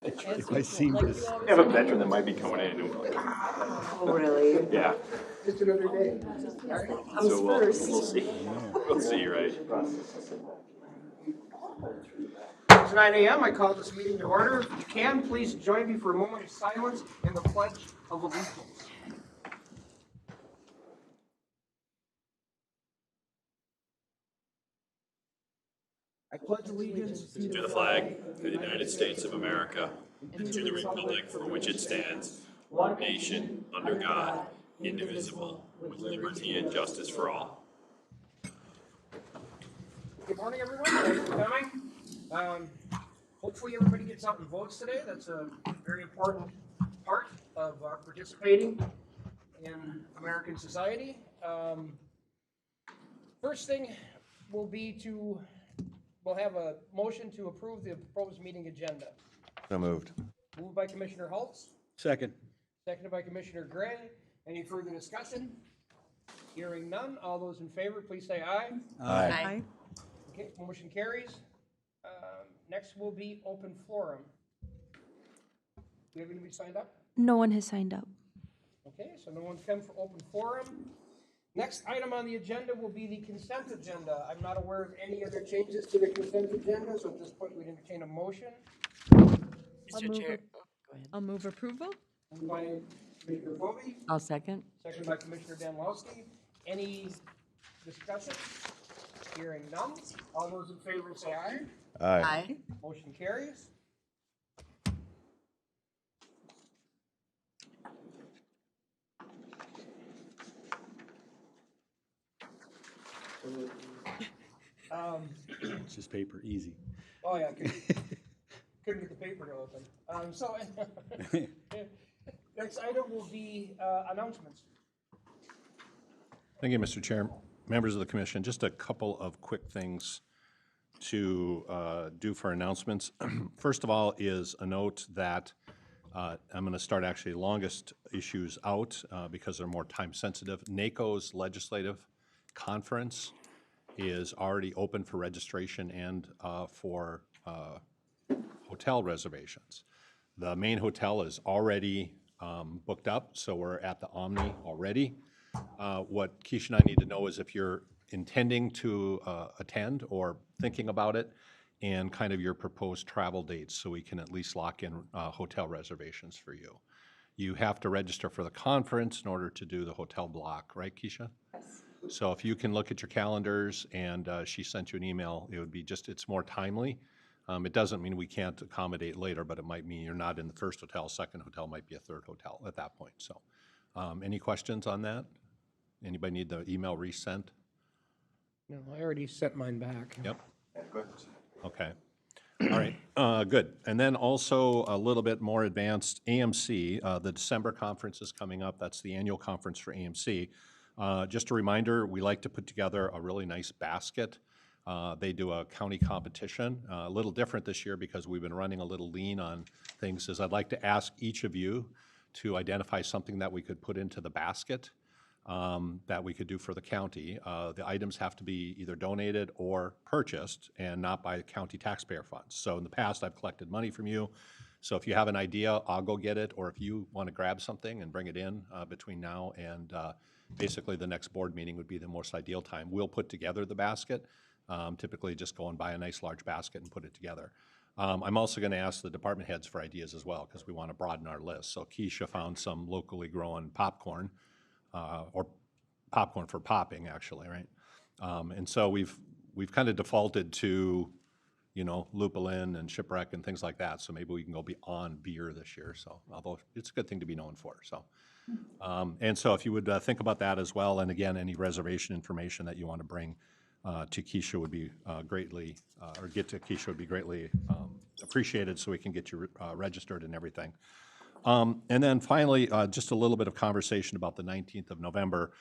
If I see this. I have a veteran that might be coming in. And we're like, Oh, really? yeah. Just another day. So we'll see. We'll see, right? It's 9 a.m. I call this meeting to order. If you can, please join me for a moment of silence and the Pledge of Allegiance. I pledge allegiance To the flag of the United States of America, and to the republic for which it stands, one nation, under God, indivisible, with liberty and justice for all. Good morning, everyone. Thanks for coming. Hopefully everybody gets out and votes today. That's a very important part of participating in American society. First thing will be we'll have a motion to approve the proposed meeting agenda. So moved. Moved by Commissioner Holtz, Second. seconded by Commissioner Gray. Any further discussion? Hearing none. All those in favor, please say aye. Aye. Okay, motion carries. Next will be open forum. Do we have anybody signed up? No one has signed up. Okay, so no one's come for open forum. Next item on the agenda will be the consent agenda. I'm not aware of any other changes to the consent agenda, so at this point we'd entertain a motion. Mr. Chair. I'll move approval. Moved by Commissioner Bovee, I'll second. seconded by Commissioner Danilowski. Any discussion? Hearing none. All those in favor say aye. Aye. Motion carries. It's just paper, easy. Oh yeah, couldn't get the paper to open. So next item will be announcements. Thank you, Mr. Chair. Members of the commission, just a couple of quick things to do for announcements. First of all is a note that I'm going to start actually longest issues out because they're more time sensitive. NACO's legislative conference is already open for registration and for hotel reservations. The main hotel is already booked up, so we're at the Omni already. What Keisha and I need to know is if you're intending to attend or thinking about it, and kind of your proposed travel dates so we can at least lock in hotel reservations for you. You have to register for the conference in order to do the hotel block, right, Keisha? Yes. So if you can look at your calendars and she sent you an email, it would be just, it's more timely. It doesn't mean we can't accommodate later, but it might mean you're not in the first hotel, second hotel might be a third hotel at that point. So any questions on that? Anybody need the email resent? No, I already sent mine back. Yep. Okay. All right, good. And then also a little bit more advanced, AMC, the December conference is coming up. That's the annual conference for AMC. Just a reminder, we like to put together a really nice basket. They do a county competition, a little different this year because we've been running a little lean on things. Is I'd like to ask each of you to identify something that we could put into the basket that we could do for the county. The items have to be either donated or purchased and not by county taxpayer funds. So in the past, I've collected money from you. So if you have an idea, I'll go get it, or if you want to grab something and bring it in between now and basically the next board meeting would be the most ideal time. We'll put together the basket, typically just go and buy a nice large basket and put it together. I'm also going to ask the department heads for ideas as well because we want to broaden our list. So Keisha found some locally grown popcorn, or popcorn for popping, actually, right? And so we've kind of defaulted to, you know, Lupulin and Shipwreck and things like that. So maybe we can go beyond beer this year. So although it's a good thing to be known for. So and so if you would think about that as well, and again, any reservation information that you want to bring to Keisha would be greatly, or get to Keisha would be greatly appreciated, so we can get you registered and everything. And then finally, just a little bit of conversation about the 19th of November.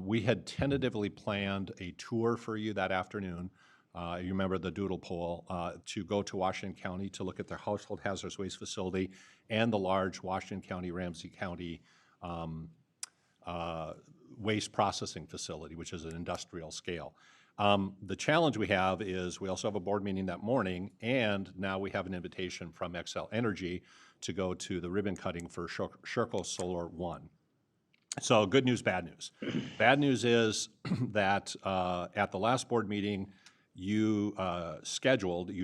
We had tentatively planned a tour for you that afternoon. You remember the doodle poll, to go to Washington County to look at their household hazardous waste facility and the large Washington County, Ramsey County waste processing facility, which is an industrial scale. The challenge we have is we also have a board meeting that morning, and now we have an invitation from Xcel Energy to go to the ribbon cutting for Sherburne Solar 1. So good news, bad news. Bad news is that at the last board meeting, you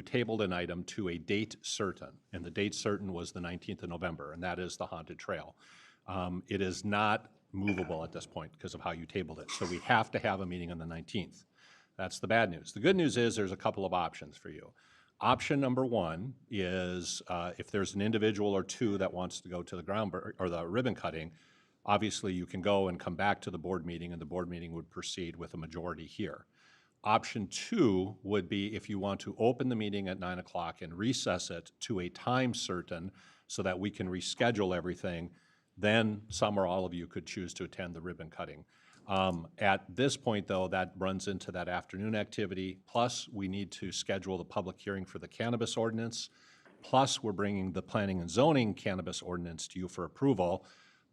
tabled an item to a date certain, and the date certain was the 19th of November, and that is the Haunted Trail. It is not movable at this point because of how you tabled it, so we have to have a meeting on the 19th. That's the bad news. The good news is there's a couple of options for you. Option number one is if there's an individual or two that wants to go to the or the ribbon cutting, obviously you can go and come back to the board meeting, and the board meeting would proceed with a majority here. Option two would be if you want to open the meeting at 9 o'clock and recess it to a time certain so that we can reschedule everything, then some or all of you could choose to attend the ribbon cutting. At this point, though, that runs into that afternoon activity, plus we need to schedule the public hearing for the cannabis ordinance, plus we're bringing the planning and zoning cannabis ordinance to you for approval,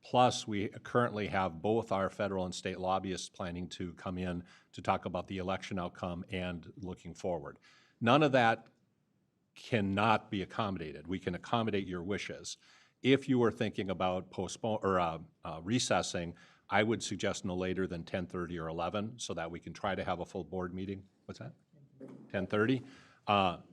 plus we currently have both our federal and state lobbyists planning to come in to talk about the election outcome and looking forward. None of that cannot be accommodated. We can accommodate your wishes. If you were thinking about recessing, I would suggest no later than 10:30 or 11 so that we can try to have a full board meeting. What's that? 10:30?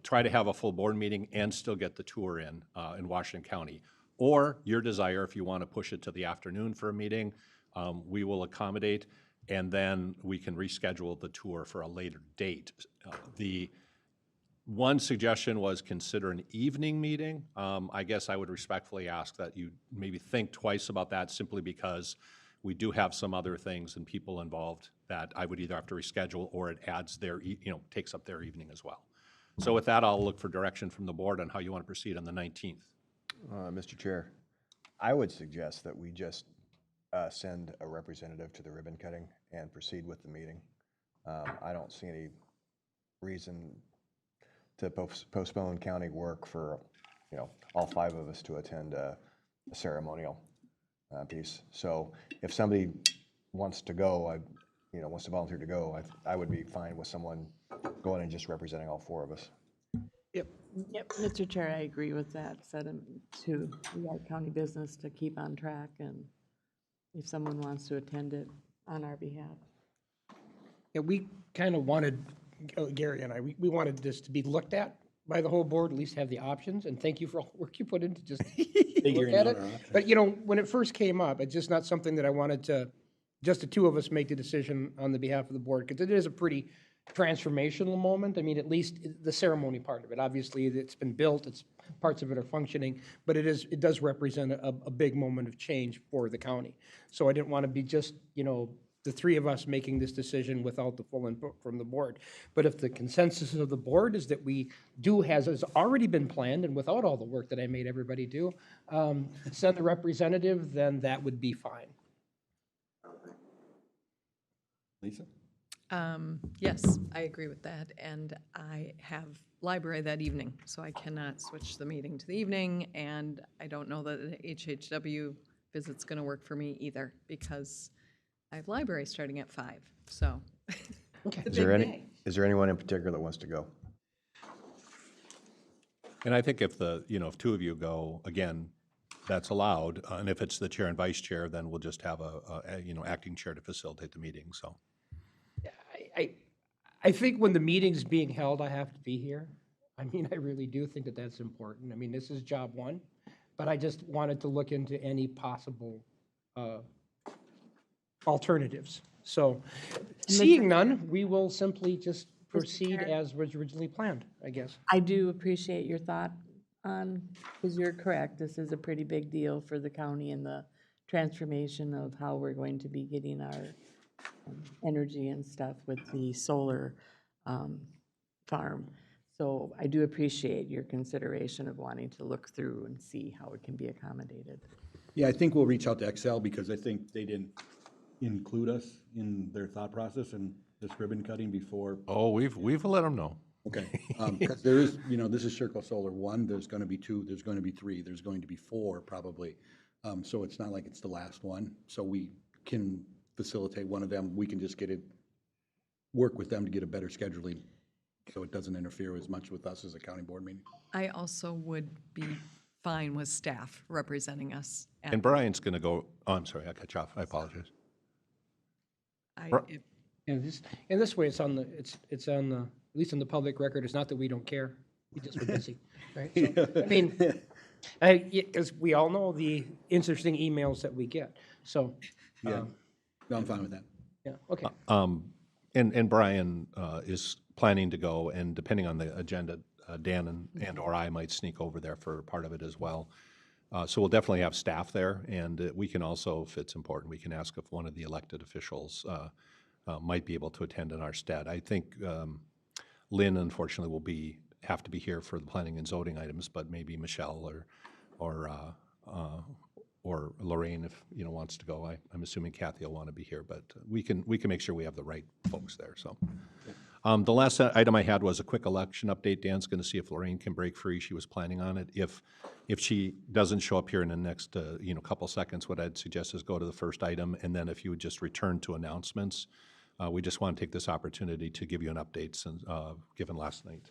Try to have a full board meeting and still get the tour in Washington County. Or your desire, if you want to push it to the afternoon for a meeting, we will accommodate, and then we can reschedule the tour for a later date. The one suggestion was consider an evening meeting. I guess I would respectfully ask that you maybe think twice about that, simply because we do have some other things and people involved that I would either have to reschedule or it adds their, takes up their evening as well. So with that, I'll look for direction from the board on how you want to proceed on the 19th. Mr. Chair, I would suggest that we just send a representative to the ribbon cutting and proceed with the meeting. I don't see any reason to postpone county work for, all 5 of us to attend a ceremonial piece. So if somebody wants to go, wants to volunteer to go, I would be fine with someone going and just representing all 4 of us. Yep, Mr. Chair, I agree with that. Set them to, we got county business to keep on track, and if someone wants to attend it on our behalf. Yeah, we kind of wanted, Gary and I, we wanted this to be looked at by the whole board, at least have the options, and thank you for all the work you put into just look at it. But, when it first came up, it's just not something that I wanted to, just the 2 of us make the decision on the behalf of the board, because it is a pretty transformational moment. I mean, at least the ceremony part of it. Obviously, it's been built, parts of it are functioning, but it does represent a big moment of change for the county. So I didn't want to be just, the 3 of us making this decision without the full input from the board. But if the consensus of the board is that we do, has already been planned, and without all the work that I made everybody do, send the representative, then that would be fine. Lisa? Yes, I agree with that, and I have library that evening, so I cannot switch the meeting to the evening, and I don't know that the HHW visit's going to work for me either, because I have library starting at 5, so. Okay. Is there anyone in particular that wants to go? And I think if if 2 of you go, again, that's allowed, and if it's the chair and vice chair, then we'll just have a acting chair to facilitate the meeting, so. I think when the meeting's being held, I have to be here. I mean, I really do think that that's important. I mean, this is job 1, but I just wanted to look into any possible alternatives. So, seeing none, we will simply just proceed as was originally planned, I guess. I do appreciate your thought on, because you're correct, this is a pretty big deal for the county and the transformation of how we're going to be getting our energy and stuff with the solar farm. So I do appreciate your consideration of wanting to look through and see how it can be accommodated. Yeah, I think we'll reach out to Excel because I think they didn't include us in their thought process and this ribbon cutting before. Oh, we've let them know. Okay, because there is, this is Sherburne Solar 1, there's going to be 2, there's going to be 3, there's going to be 4 probably. So it's not like it's the last one. So we can facilitate one of them. We can just get it work with them to get a better scheduling, so it doesn't interfere as much with us as a county board meeting. I also would be fine with staff representing us. And Brian's going to go, oh, I'm sorry, I cut you off. I apologize. If And this way, it's on the, it's on the, at least on the public record, it's not that we don't care, we just are busy, right? So, I mean, as we all know, the interesting emails that we get, so, Yeah, no, I'm fine with that. yeah, okay. And Brian is planning to go, and depending on the agenda, Dan and or I might sneak over there for part of it as well. So we'll definitely have staff there, and we can also, if it's important, we can ask if one of the elected officials might be able to attend in our stead. I think Lynn, unfortunately, will have to be here for the planning and zoning items, but maybe Michelle or Lorraine, if wants to go. I'm assuming Kathy will want to be here, but we can make sure we have the right folks there. So, the last item I had was a quick election update. Dan's going to see if Lorraine can break free. She was planning on it. If she doesn't show up here in the next couple seconds, what I'd suggest is go to the first item, and then if you would just return to announcements. We just want to take this opportunity to give you an update since given last night.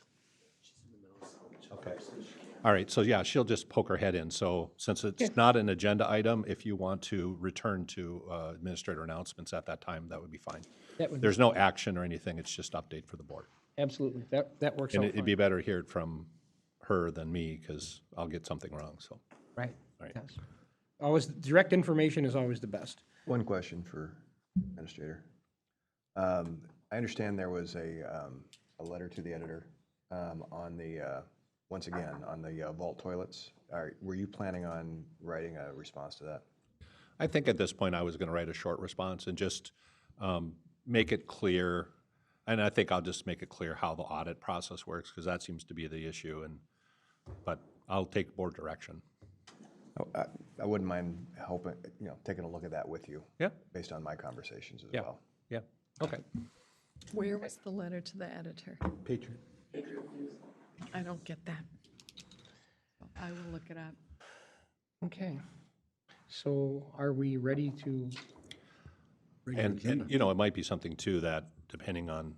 Okay. All right, so yeah, she'll just poke her head in. So since it's not an agenda item, if you want to return to administrator announcements at that time, that would be fine. There's no action or anything, it's just update for the board. Absolutely, that works And out it'd be better to hear it from her than me, because I'll get something wrong, so. right. Right. Yes. Always, direct information is always the best. One question for Administrator. I understand there was a letter to the editor on the, once again, on the vault toilets. Were you planning on writing a response to that? I think at this point I was going to write a short response and just make it clear, and I think I'll just make it clear how the audit process works, because that seems to be the issue, but I'll take board direction. Oh, I wouldn't mind helping, taking a look at that with you. Yeah. Based on my conversations as Yeah. well. Yeah, okay. where was the letter to the editor? Patriot. I don't get that. I will look it up. Okay. So are we ready to, Regular And agenda. it might be something too that, depending on,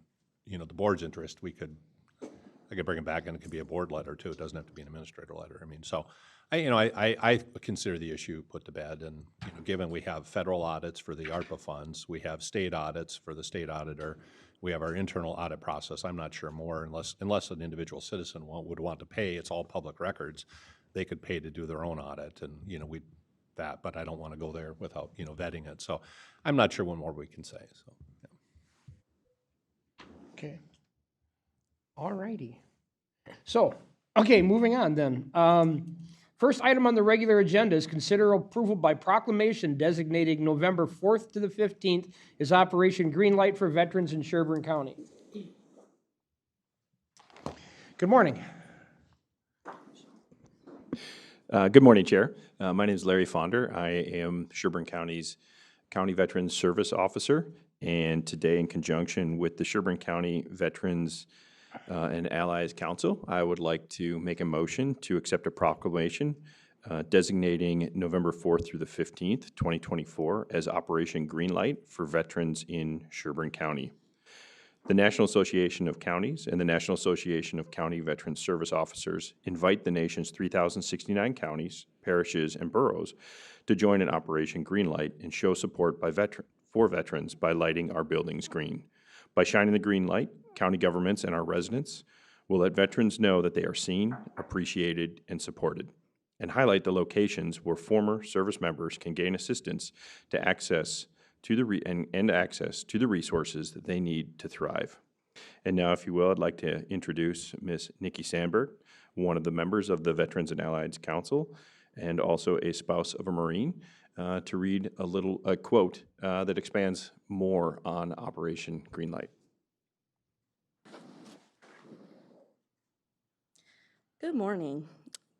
the board's interest, I could bring it back and it could be a board letter too. It doesn't have to be an administrator letter. I mean, so I consider the issue put to bed, and, given we have federal audits for the ARPA funds, we have state audits for the state auditor, we have our internal audit process. I'm not sure more, unless an individual citizen would want to pay, it's all public records, they could pay to do their own audit, and, but I don't want to go there without, vetting it. So I'm not sure what more we can say, so. Yeah. okay. All righty. So, okay, moving on then. First item on the regular agenda is consider approval by proclamation designating November 4th to the 15th as Operation Green Light for Veterans in Sherburne County. Good morning. Good morning, Chair. My name is Larry Fonder. I am Sherburne County's County Veterans Service Officer, and today, in conjunction with the Sherburne County Veterans and Allies Council, I would like to make a motion to accept a proclamation designating November 4th through the 15th, 2024, as Operation Greenlight for veterans in Sherburne County. The National Association of Counties and the National Association of County Veterans Service Officers invite the nation's 3,069 counties, parishes, and boroughs to join in Operation Greenlight and show support for veterans by lighting our buildings green. By shining the green light, county governments and our residents will let veterans know that they are seen, appreciated, and supported, and highlight the locations where former service members can gain assistance to access to the resources that they need to thrive. And now, if you will, I'd like to introduce Ms. Nikki Sandberg, one of the members of the Veterans and Allies Council, and also a spouse of a Marine, to read a quote that expands more on Operation Greenlight. Good morning.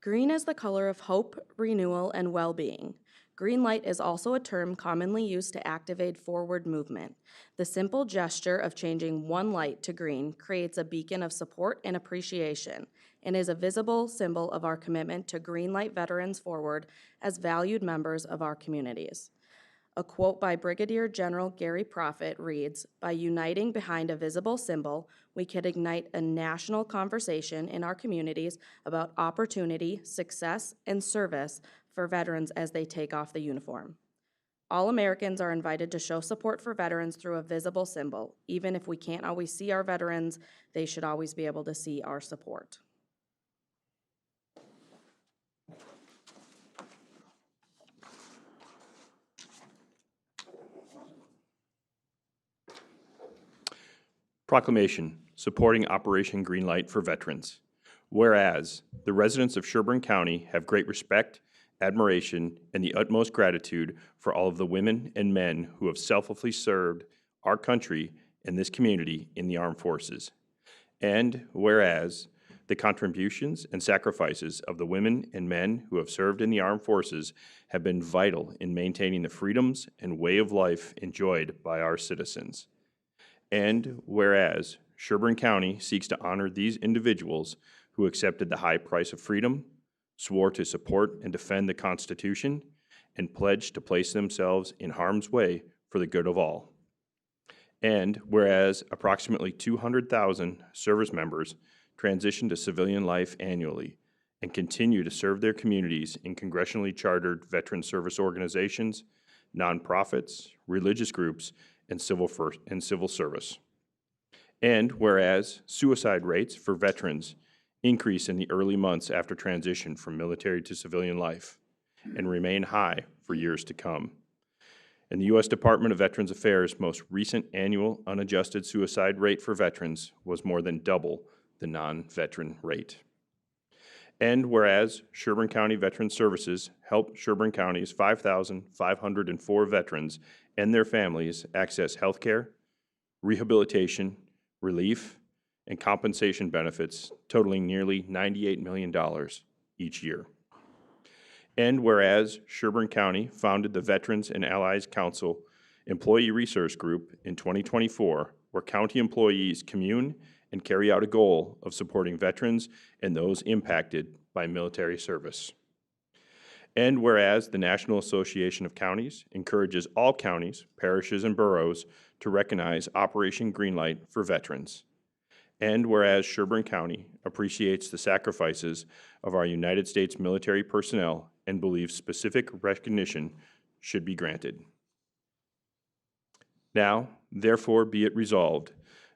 Green is the color of hope, renewal, and well-being. Green light is also a term commonly used to activate forward movement. The simple gesture of changing one light to green creates a beacon of support and appreciation, and is a visible symbol of our commitment to green light veterans forward as valued members of our communities. A quote by Brigadier General Gary Prophet reads, "By uniting behind a visible symbol, we can ignite a national conversation in our communities about opportunity, success, and service for veterans as they take off the uniform. All Americans are invited to show support for veterans through a visible symbol. Even if we can't always see our veterans, they should always be able to see our support." Proclamation supporting Operation Greenlight for veterans. Whereas the residents of Sherburne County have great respect, admiration, and the utmost gratitude for all of the women and men who have selflessly served our country and this community in the armed forces. And whereas the contributions and sacrifices of the women and men who have served in the armed forces have been vital in maintaining the freedoms and way of life enjoyed by our citizens. And whereas Sherburne County seeks to honor these individuals who accepted the high price of freedom, swore to support and defend the Constitution, and pledged to place themselves in harm's way for the good of all. And whereas approximately 200,000 service members transition to civilian life annually and continue to serve their communities in congressionally chartered veteran service organizations, nonprofits, religious groups, and civil service. And whereas suicide rates for veterans increase in the early months after transition from military to civilian life and remain high for years to come. And the U.S. Department of Veterans Affairs' most recent annual unadjusted suicide rate for veterans was more than double the non-veteran rate. And whereas Sherburne County Veteran Services helped Sherburne County's 5,504 veterans and their families access health care, rehabilitation, relief, and compensation benefits totaling nearly $98 million each year. And whereas Sherburne County founded the Veterans and Allies Council Employee Resource Group in 2024, where county employees commune and carry out a goal of supporting veterans and those impacted by military service. And whereas the National Association of Counties encourages all counties, parishes, and boroughs to recognize Operation Greenlight for veterans. And whereas Sherburne County appreciates the sacrifices of our United States military personnel and believes specific recognition should be granted. Now, therefore, be it resolved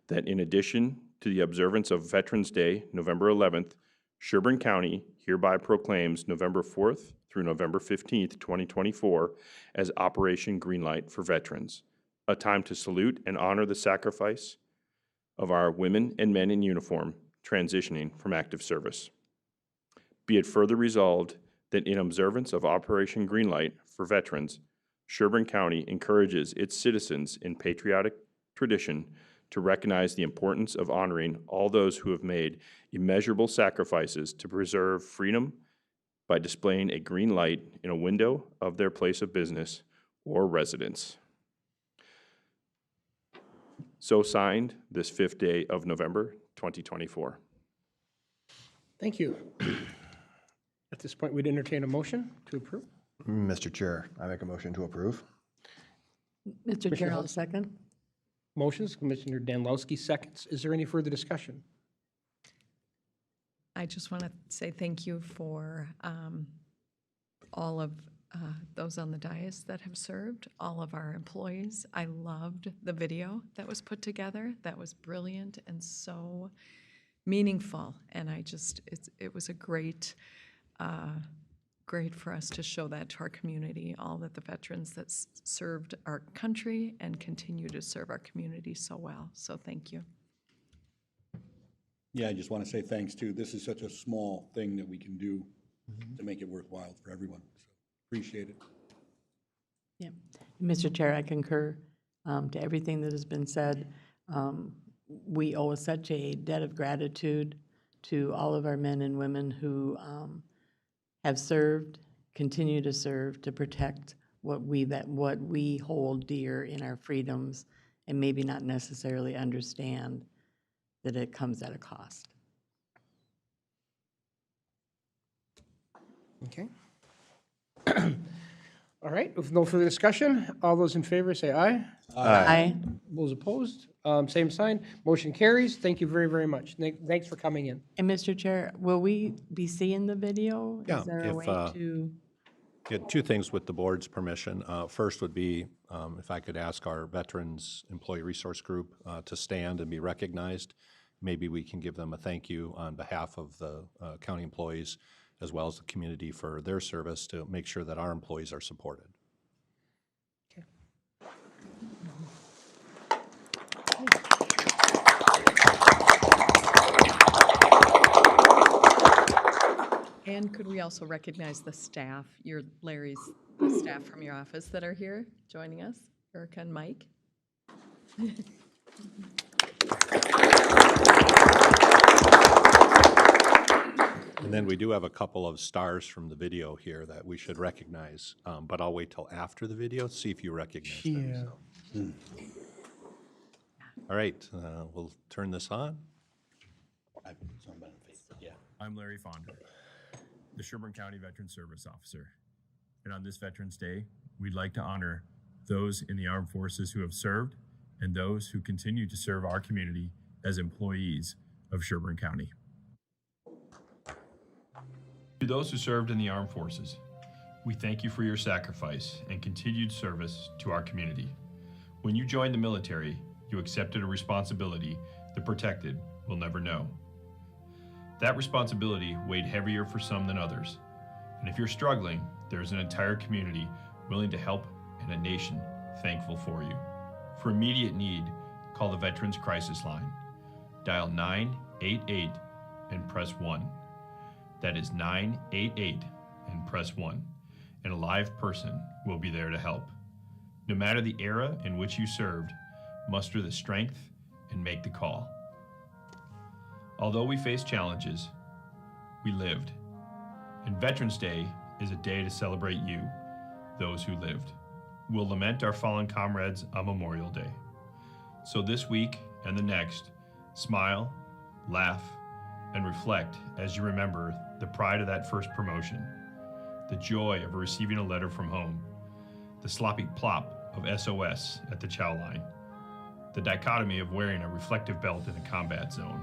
that in addition to the observance of Veterans Day, November 11th, Sherburne County hereby proclaims November 4th through November 15th, 2024 as Operation Greenlight for Veterans, a time to salute and honor the sacrifice of our women and men in uniform transitioning from active service. Be it further resolved that in observance of Operation Greenlight for veterans, Sherburne County encourages its citizens in patriotic tradition to recognize the importance of honoring all those who have made immeasurable sacrifices to preserve freedom by displaying a green light in a window of their place of business or residence. So signed this 5th day of November, 2024. Thank you. At this point, we'd entertain a motion to approve. Mr. Chair, I make a motion to approve. Mr. Chair, I'll second. Motions, Commissioner Danlowski seconds. Is there any further discussion? I just want to say thank you for all of those on the dais that have served, all of our employees. I loved the video that was put together. That was brilliant and so meaningful. And it was a great for us to show that to our community, all that the veterans that served our country and continue to serve our community so well. So thank you. Yeah, I just want to say thanks too. This is such a small thing that we can do to make it worthwhile for everyone. So appreciate it. Yeah, Mr. Chair, I concur to everything that has been said. We owe such a debt of gratitude to all of our men and women who have served, continue to serve, to protect what we hold dear in our freedoms, and maybe not necessarily understand that it comes at a cost. Okay. All right, with no further discussion, all those in favor say aye. Aye. Those opposed, same sign. Motion carries. Thank you very, very much. Thanks for coming in. And Mr. Chair, will we be seeing the video? Yeah, Is there a if, way to? Yeah, two things with the board's permission. First would be if I could ask our Veterans Employee Resource Group to stand and be recognized. Maybe we can give them a thank you on behalf of the county employees as well as the community for their service to make sure that our employees are supported. And could we also recognize the staff, the staff from your office that are here joining us, Erica and Mike? And then we do have a couple of stars from the video here that we should recognize, but I'll wait till after the video to see if you recognize them. So. All right, we'll turn this on. I'm Larry Fonder, the Sherburne County Veteran Service Officer. And on this Veterans Day, we'd like to honor those in the armed forces who have served and those who continue to serve our community as employees of Sherburne County. To those who served in the armed forces, we thank you for your sacrifice and continued service to our community. When you joined the military, you accepted a responsibility the protected will never know. That responsibility weighed heavier for some than others. And if you're struggling, there's an entire community willing to help and a nation thankful for you. For immediate need, call the Veterans Crisis Line. Dial 988 and press 1. That is 988 and press 1. And a live person will be there to help. No matter the era in which you served, muster the strength and make the call. Although we faced challenges, we lived. And Veterans Day is a day to celebrate you, those who lived. We'll lament our fallen comrades on Memorial Day. So this week and the next, smile, laugh, and reflect as you remember the pride of that first promotion, the joy of receiving a letter from home, the sloppy plop of SOS at the chow line, the dichotomy of wearing a reflective belt in a combat zone,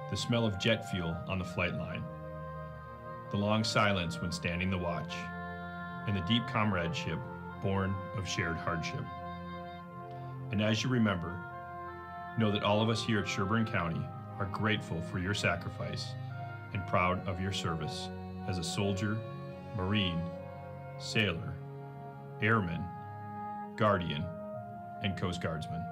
the smell of jet fuel on the flight line, the long silence when standing the watch, and the deep comradeship born of shared hardship. And as you remember, know that all of us here at Sherburne County are grateful for your sacrifice and proud of your service as a soldier, Marine, sailor, airman, guardian, and Coast Guardsman.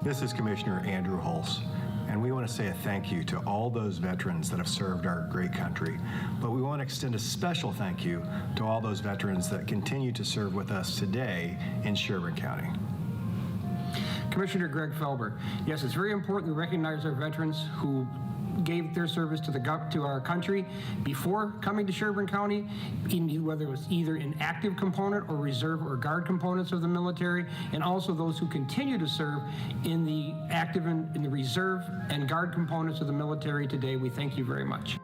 This is Commissioner Andrew Hulse, and we want to say a thank you to all those veterans that have served our great country. But we want to extend a special thank you to all those veterans that continue to serve with us today in Sherburne County. Commissioner Greg Felber, yes, it's very important to recognize our veterans who gave their service to our country before coming to Sherburne County, whether it was either in active component or reserve or guard components of the military, and also those who continue to serve in the active and in the reserve and guard components of the military today. We thank you very much.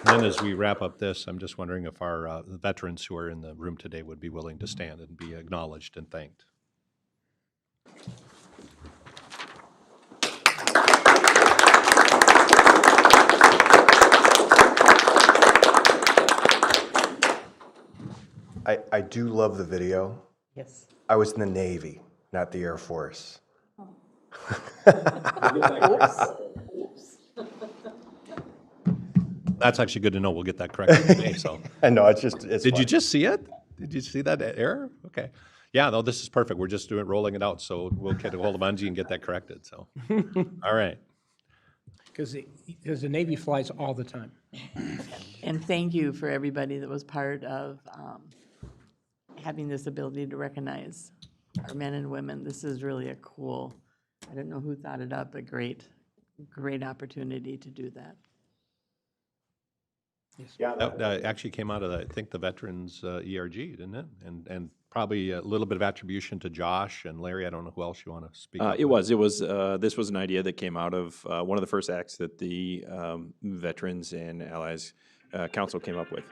Then as we wrap up this, I'm just wondering if our the veterans who are in the room today would be willing to stand and be acknowledged and thanked. I do love the video. Yes. I was in the Navy, not the Air Force. That's actually good to know. We'll get that corrected today, so. I know, it's just, it's Did you fun. just see it? Did you see that error? Okay. Yeah, no, this is perfect. We're just rolling it out, so we'll get a hold of Angie and get that corrected, so. All right. Because the Navy flies all the time. And thank you for everybody that was part of having this ability to recognize our men and women. This is really a cool, I don't know who thought it up, but great opportunity to do that. Yeah, that actually came out of, I think, the Veterans ERG, didn't it? And probably a little bit of attribution to Josh and Larry. I don't know who else you want to speak up It with. was, this was an idea that came out of one of the first acts that the Veterans and Allies Council came up with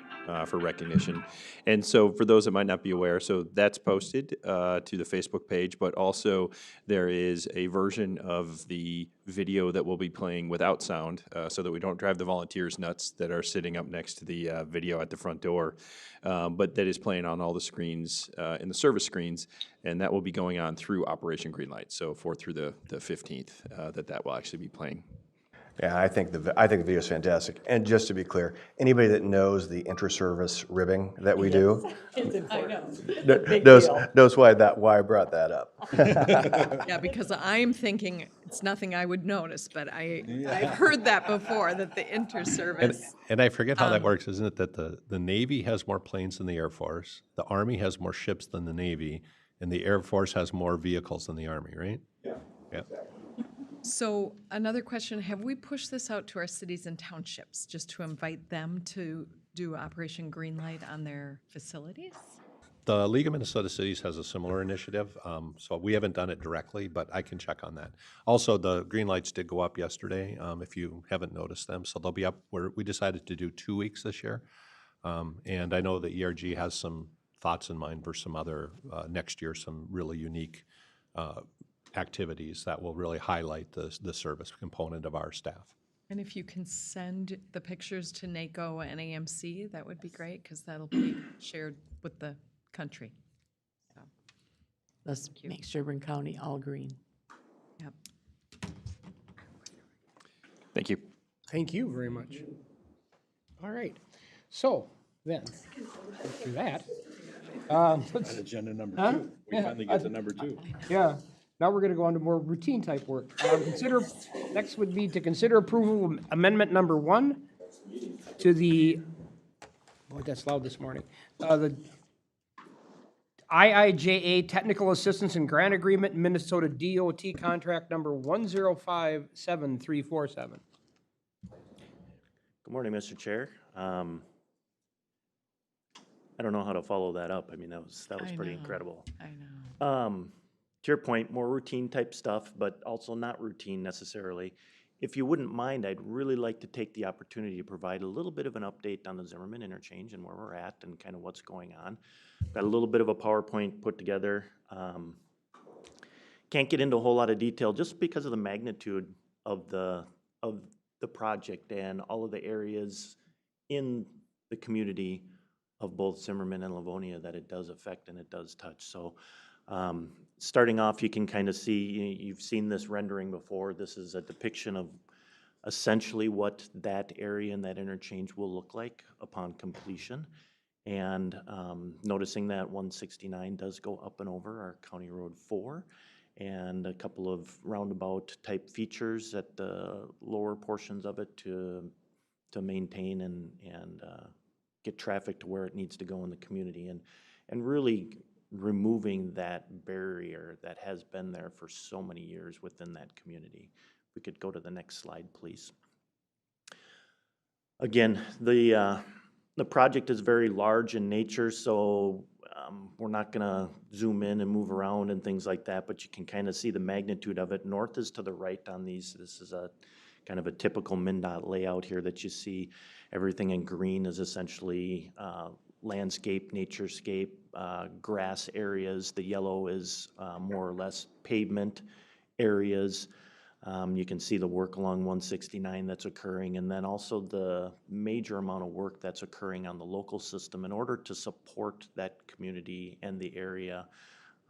for recognition. And so for those that might not be aware, so that's posted to the Facebook page, but also there is a version of the video that we'll be playing without sound so that we don't drive the volunteers nuts that are sitting up next to the video at the front door. But that is playing on all the screens, in the service screens, and that will be going on through Operation Greenlight, so 4th through the 15th, that will actually be playing. Yeah, I think the video is fantastic. And just to be clear, anybody that knows the inter-service ribbing that we do knows why I brought that up. Yeah, because I'm thinking it's nothing I would notice, but I've heard that before, that the inter-service. And I forget how that works, isn't it? That the Navy has more planes than the Air Force, the Army has more ships than the Navy, and the Air Force has more vehicles than the Army, right? Yeah. So another question, have we pushed this out to our cities and townships just to invite them to do Operation Greenlight on their facilities? The League of Minnesota Cities has a similar initiative, so we haven't done it directly, but I can check on that. Also, the green lights did go up yesterday, if you haven't noticed them, so they'll be up. We decided to do 2 weeks this year, and I know the ERG has some thoughts in mind for some other, next year, some really unique activities that will really highlight the service component of our staff. And if you can send the pictures to NACO and AMC, that would be great, because that'll be shared with the country. So, Let's make Sherburne County all green. yep. Thank you. Thank you very much. All right. So then, after that, let's, Agenda number Huh? 2. We Yeah, finally get to number 2. yeah, now we're going to go on to more routine type work. Next would be to consider approval of amendment number 1 to the, boy, that's loud this morning. The IIJA Technical Assistance and Grant Agreement, Minnesota DOT contract number 1057347. Good morning, Mr. Chair. I don't know how to follow that up. I mean, that was I pretty know. incredible. I know. To your point, more routine type stuff, but also not routine necessarily. If you wouldn't mind, I'd really like to take the opportunity to provide a little bit of an update on the Zimmerman interchange and where we're at and kind of what's going on. Got a little bit of a PowerPoint put together. Can't get into a whole lot of detail just because of the magnitude of the project and all of the areas in the community of both Zimmerman and Livonia that it does affect and it does touch. So starting off, you can kind of see, you've seen this rendering before. This is a depiction of essentially what that area and that interchange will look like upon completion. And noticing that 169 does go up and over our County Road 4, and a couple of roundabout type features at the lower portions of it to maintain and get traffic to where it needs to go in the community, and really removing that barrier that has been there for so many years within that community. We could go to the next slide, please. Again, the project is very large in nature, so we're not gonna zoom in and move around and things like that, but you can kind of see the magnitude of it. North is to the right on these. This is a kind of a typical MnDOT layout here that you see. Everything in green is essentially landscape, naturescape, grass areas. The yellow is more or less pavement areas. You can see the work along 169 that's occurring, and then also the major amount of work that's occurring on the local system in order to support that community and the area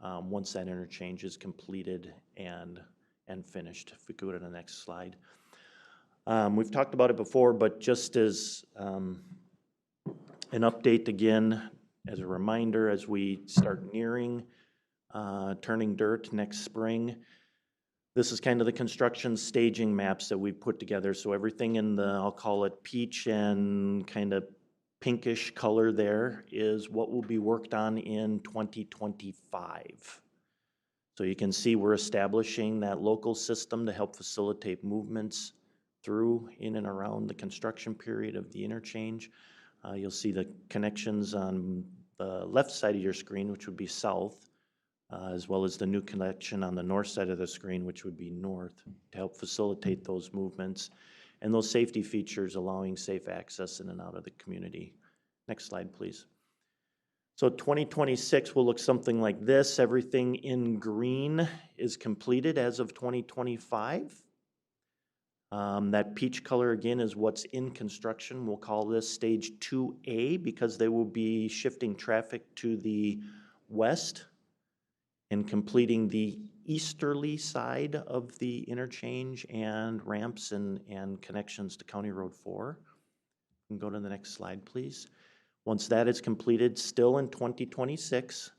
once that interchange is completed and finished. If we go to the next slide. We've talked about it before, but just as an update again, as a reminder, as we start nearing turning dirt next spring, this is kind of the construction staging maps that we've put together. So everything in the, I'll call it peach and kind of pinkish color there is what will be worked on in 2025. So you can see we're establishing that local system to help facilitate movements through, in and around the construction period of the interchange. You'll see the connections on the left side of your screen, which would be south, as well as the new connection on the north side of the screen, which would be north, to help facilitate those movements and those safety features allowing safe access in and out of the community. Next slide, please. So 2026 will look something like this. Everything in green is completed as of 2025. That peach color again is what's in construction. We'll call this stage 2A because they will be shifting traffic to the west and completing the easterly side of the interchange and ramps and connections to County Road 4. You can go to the next slide, please. Once that is completed, still in 2026,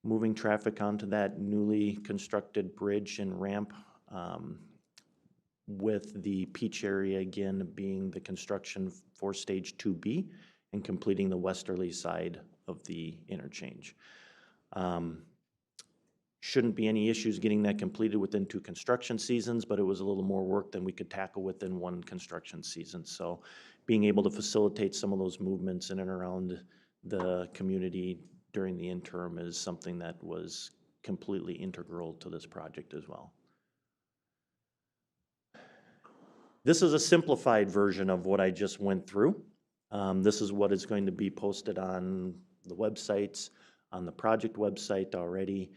moving traffic onto that newly constructed bridge and ramp with the peach area again being the construction for stage 2B and completing the westerly side of the interchange. Shouldn't be any issues getting that completed within 2 construction seasons, but it was a little more work than we could tackle within 1 construction season. So being able to facilitate some of those movements in and around the community during the interim is something that was completely integral to this project as well. This is a simplified version of what I just went through. This is what is going to be posted on the websites, on the project website already.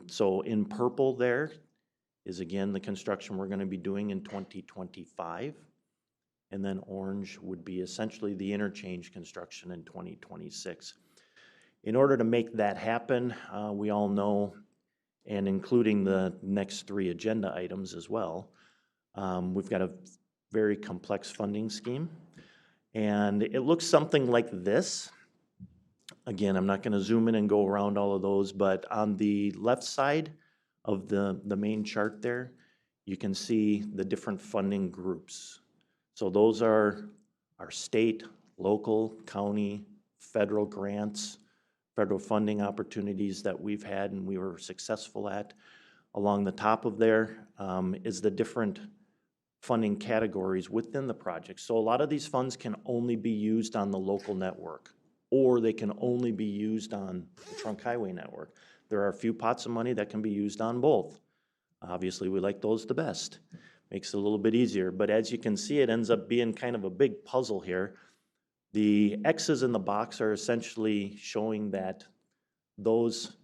So in purple there is again the construction we're going to be doing in 2025. And then orange would be essentially the interchange construction in 2026. In order to make that happen, we all know, and including the next 3 agenda items as well, we've got a very complex funding scheme. And it looks something like this. Again, I'm not going to zoom in and go around all of those, but on the left side of the main chart there, you can see the different funding groups. So those are our state, local, county, federal grants, federal funding opportunities that we've had and we were successful at. Along the top of there is the different funding categories within the project. So a lot of these funds can only be used on the local network, or they can only be used on the trunk highway network. There are a few pots of money that can be used on both. Obviously, we like those the best. Makes it a little bit easier, but as you can see, it ends up being kind of a big puzzle here. The X's in the box are essentially showing that those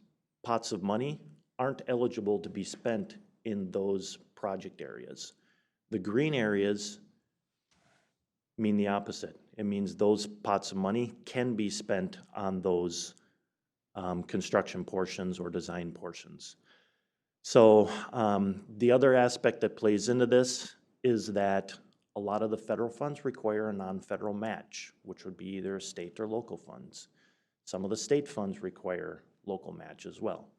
pots of money aren't eligible to be spent in those project areas. The green areas mean the opposite. It means those pots of money can be spent on those construction portions or design portions. So the other aspect that plays into this is that a lot of the federal funds require a non-federal match, which would be either state or local funds. Some of the state funds require local match as well.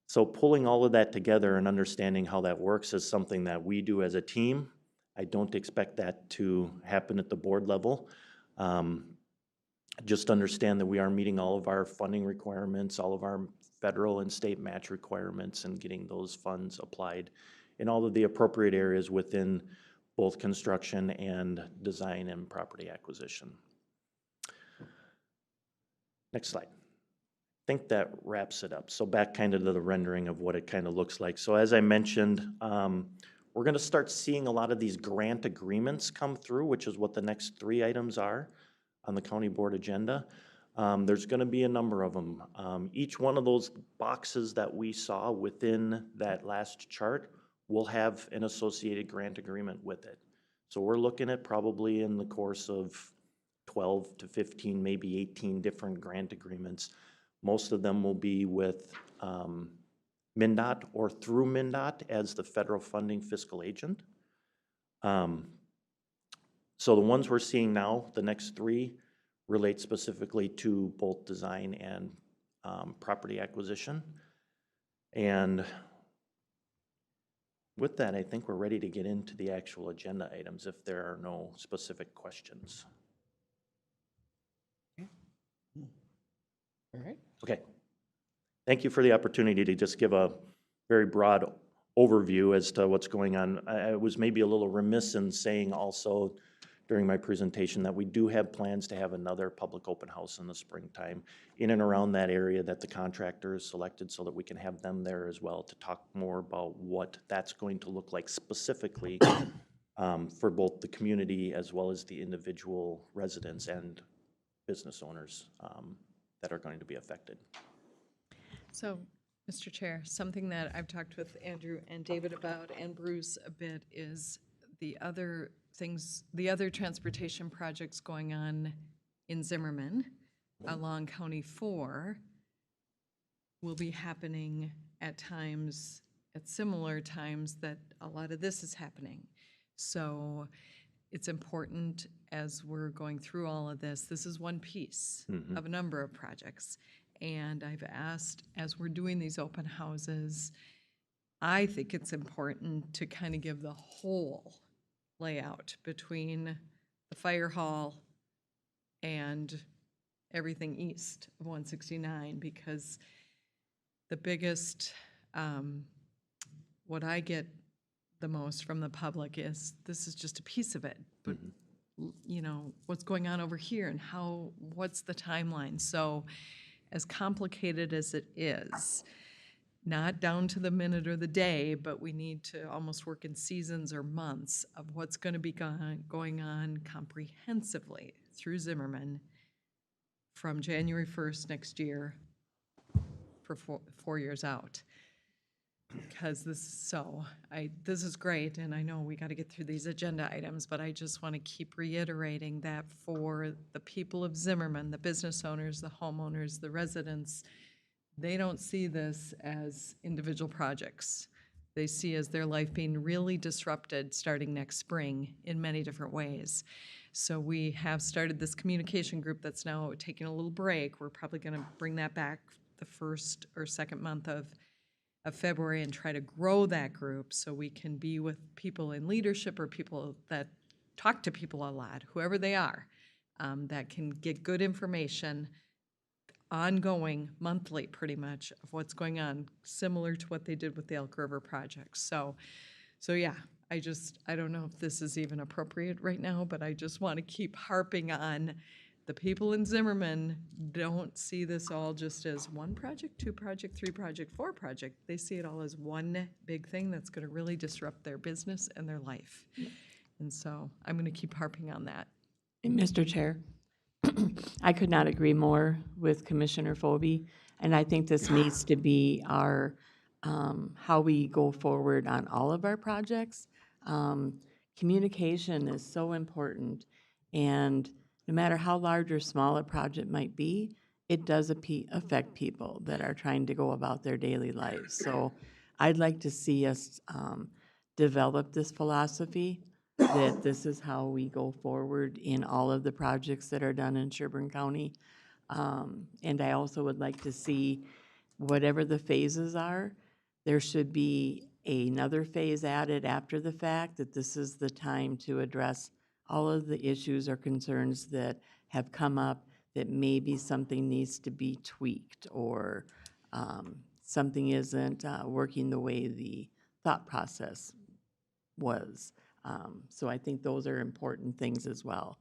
So pulling all of that together and understanding how that works is something that we do as a team. I don't expect that to happen at the board level. Just understand that we are meeting all of our funding requirements, all of our federal and state match requirements, and getting those funds applied in all of the appropriate areas within both construction and design and property acquisition. Next slide. I think that wraps it up. So back kind of to the rendering of what it kind of looks like. So as I mentioned, we're going to start seeing a lot of these grant agreements come through, which is what the next 3 items are on the county board agenda. There's going to be a number of them. Each one of those boxes that we saw within that last chart will have an associated grant agreement with it. So we're looking at probably in the course of 12 to 15, maybe 18 different grant agreements. Most of them will be with MnDOT or through MnDOT as the federal funding fiscal agent. So the ones we're seeing now, the next 3, relate specifically to both design and property acquisition. And with that, I think we're ready to get into the actual agenda items if there are no specific questions. All right. Okay. Thank you for the opportunity to just give a very broad overview as to what's going on. I was maybe a little remiss in saying also during my presentation that we do have plans to have another public open house in the springtime in and around that area that the contractor is selected, so that we can have them there as well to talk more about what that's going to look like specifically for both the community as well as the individual residents and business owners that are going to be affected. So, Mr. Chair, something that I've talked with Andrew and David about, and Bruce a bit, is the other things, the other transportation projects going on in Zimmerman along County 4 will be happening at times, at similar times that a lot of this is happening. So it's important as we're going through all of this, this is one piece of a number of projects. And I've asked, as we're doing these open houses, I think it's important to kind of give the whole layout between the fire hall and everything east of 169, because the biggest, what I get the most from the public is this is just a piece of it, but you know, what's going on over here and what's the timeline? So as complicated as it is, not down to the minute or the day, but we need to almost work in seasons or months of what's going to be going on comprehensively through Zimmerman from January 1st next year for 4 years out. Because this is great, and I know we got to get through these agenda items, but I just want to keep reiterating that for the people of Zimmerman, the business owners, the homeowners, the residents, they don't see this as individual projects. They see as their life being really disrupted starting next spring in many different ways. So we have started this communication group that's now taking a little break. We're probably going to bring that back the first or second month of February and try to grow that group so we can be with people in leadership or people that talk to people a lot, whoever they are, that can get good information ongoing, monthly pretty much, of what's going on, similar to what they did with the Elk River project. So yeah, I don't know if this is even appropriate right now, but I just want to keep harping on the people in Zimmerman don't see this all just as one project, 2 project, 3 project, 4 project. They see it all as one big thing that's going to really disrupt their business and their life. And so I'm going to keep harping on that. Mr. Chair, I could not agree more with Commissioner Phobie, and I think this needs to be our, how we go forward on all of our projects. Communication is so important, and no matter how large or small a project might be, it does affect people that are trying to go about their daily lives. So I'd like to see us developed this philosophy, that this is how we go forward in all of the projects that are done in Sherburne County. And I also would like to see, whatever the phases are, there should be another phase added after the fact, that this is the time to address all of the issues or concerns that have come up, that maybe something needs to be tweaked, or something isn't working the way the thought process was. So I think those are important things as well.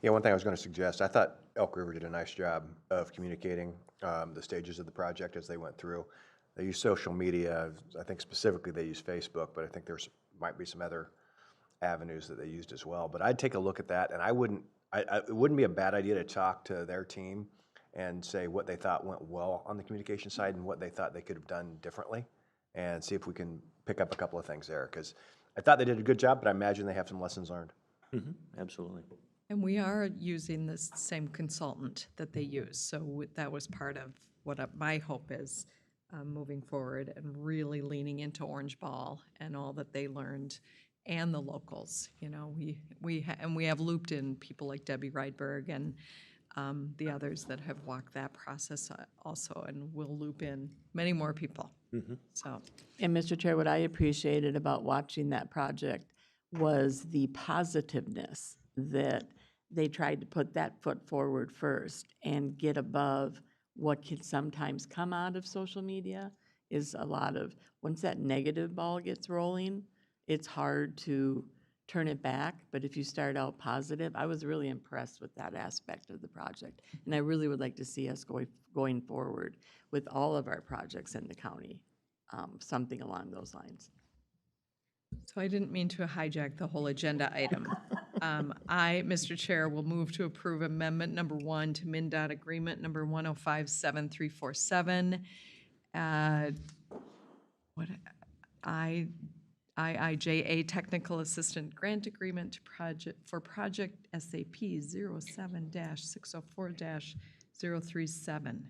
Yeah, one thing I was going to suggest, I thought Elk River did a nice job of communicating the stages of the project as they went through. They use social media. I think specifically they use Facebook, but I think there's might be some other avenues that they used as well. But I'd take a look at that, and it wouldn't be a bad idea to talk to their team and say what they thought went well on the communication side and what they thought they could have done differently, and see if we can pick up a couple of things there. Because I thought they did a good job, but I imagine they have some lessons learned. Absolutely. And we are using this same consultant that they use, so that was part of what my hope is moving forward, and really leaning into Orange Ball and all that they learned, and the locals. You know, we have looped in people like Debbie Rydberg and the others that have walked that process also, and we'll loop in many more people. So, And Mr. Chair, what I appreciated about watching that project was the positiveness, that they tried to put that foot forward first and get above what can sometimes come out of social media. Is a lot of, once that negative ball gets rolling, it's hard to turn it back. But if you start out positive, I was really impressed with that aspect of the project. And I really would like to see us going forward with all of our projects in the county, something along those lines. so I didn't mean to hijack the whole agenda item. Mr. Chair, will move to approve amendment number 1 to MnDOT agreement number 1057347. IIJA Technical Assistant Grant Agreement to project SAP 07-604-037.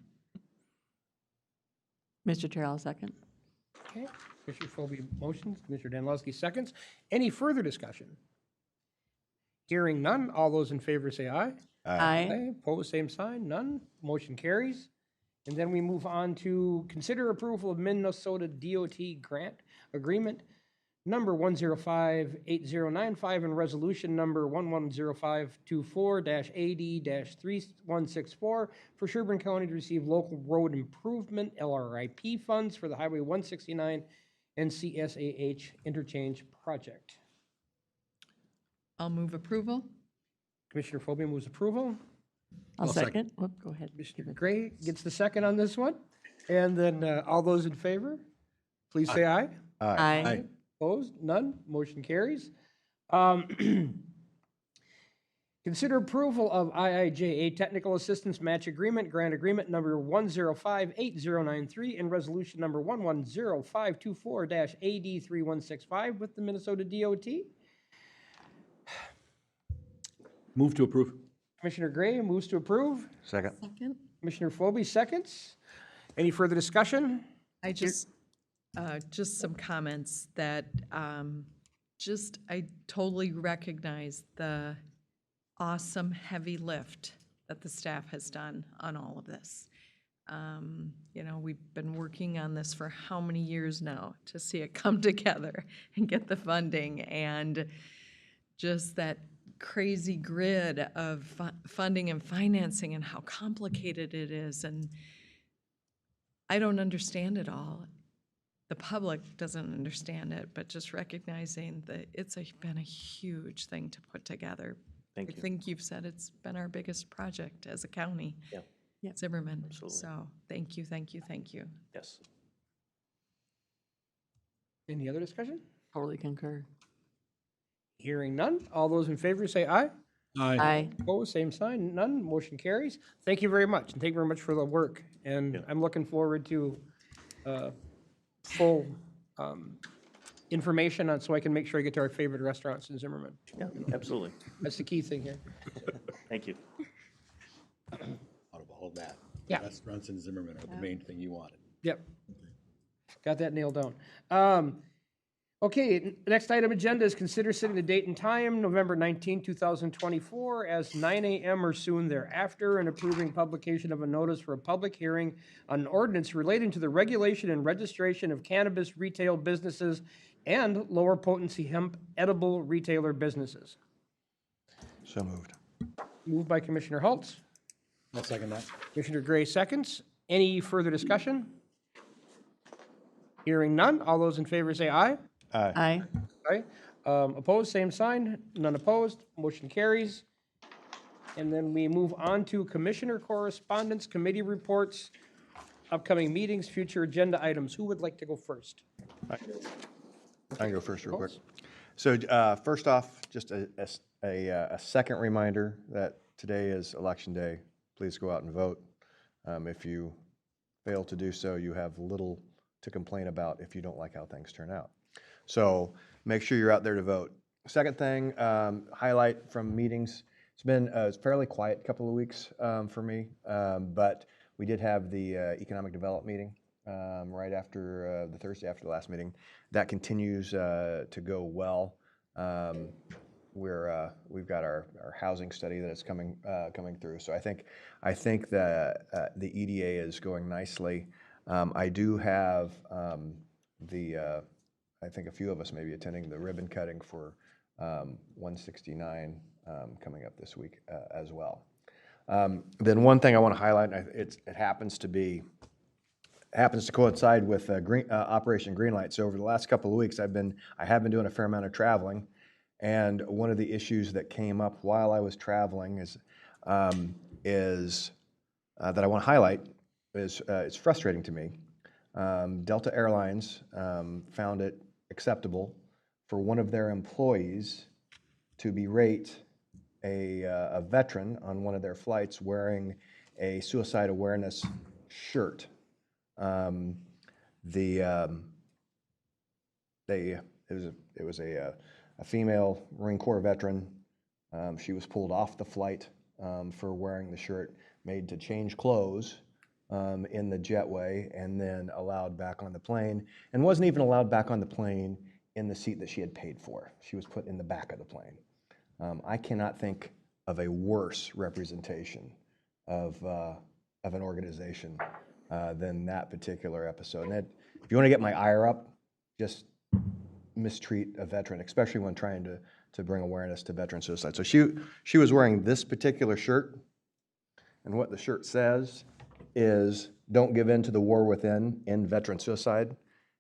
Mr. Chair, I'll second. Okay, Commissioner Philby motions, Commissioner Danilowski seconds. Any further discussion? Hearing none, all those in favor say aye. Aye. Opposed, same sign, none, motion carries. And then we move on to consider approval of Minnesota DOT grant agreement number 1058095 and resolution number 110524-AD-3164 for Sherburne County to receive local road improvement LRIP funds for the Highway 169 and CSAH interchange project. I'll move approval. Commissioner Phobia moves approval. I'll I'll second. Whoop, go ahead. Commissioner Gray gets the second on this one. And then all those in favor, please say aye. Aye. Opposed? None. Motion carries. Consider approval of IIJA Technical Assistance Match Agreement, Grant Agreement number 1058093 and resolution number 110524-AD3165 with the Minnesota DOT. Move to approve. Commissioner Gray moves to approve. Second. Second. Commissioner Phobie seconds. Any further discussion? I just some comments that, I totally recognize the awesome heavy lift that the staff has done on all of this. You know, we've been working on this for how many years now to see it come together and get the funding, and just that crazy grid of funding and financing and how complicated it is. And I don't understand it all. The public doesn't understand it, but just recognizing that it's been a huge thing to put together. Thank you. I think you've said it's been our biggest project as a county. Yeah. Zimmerman. Absolutely. So thank you, thank you, thank you. Yes. Any other discussion? Totally concur. Hearing none. All those in favor say aye. Aye. Opposed, same sign, none, motion carries. Thank you very much, and thank you very much for the work. And I'm looking forward to full information on, so I can make sure I get to our favorite restaurants in Zimmerman. Yeah, absolutely. That's the key thing here. Thank you. Out of all that, Yeah. restaurants in Zimmerman are the main thing you wanted. Yep. Got that nailed down. Okay, next item agenda is consider setting the date and time, November 19, 2024, as 9 a.m. or soon thereafter, and approving publication of a notice for a public hearing on an ordinance relating to the regulation and registration of cannabis retail businesses and lower potency hemp edible retailer businesses. So moved. Moved by Commissioner Haltz. I'll second that. Commissioner Gray seconds. Any further discussion? Hearing none. All those in favor say aye. Aye. Aye. Opposed, same sign. None opposed. Motion carries. And then we move on to commissioner correspondence, committee reports, upcoming meetings, future agenda items. Who would like to go first? I can go first real quick. So first off, just a second reminder that today is Election Day. Please go out and vote. If you fail to do so, you have little to complain about if you don't like how things turn out. So make sure you're out there to vote. Second thing, highlight from meetings. It's been a fairly quiet couple of weeks for me, but we did have the economic development meeting right after the Thursday after the last meeting. That continues to go well. We've got our housing study that is coming through. So I think the EDA is going nicely. I do have I think a few of us may be attending the ribbon cutting for 169 coming up this week as well. Then one thing I want to highlight, it happens to coincide with Operation Greenlight. So over the last couple of weeks, I have been doing a fair amount of traveling, and one of the issues that came up while I was traveling is that I want to highlight is it's frustrating to me. Delta Airlines found it acceptable for one of their employees to berate a veteran on one of their flights wearing a suicide awareness shirt. It was a female Marine Corps veteran. She was pulled off the flight for wearing the shirt, made to change clothes in the jetway, and then allowed back on the plane, and wasn't even allowed back on the plane in the seat that she had paid for. She was put in the back of the plane. I cannot think of a worse representation of an organization than that particular episode. And if you want to get my ire up, just mistreat a veteran, especially when trying to bring awareness to veteran suicide. So she was wearing this particular shirt, and what the shirt says is, "Don't give in to the war within, end veteran suicide,"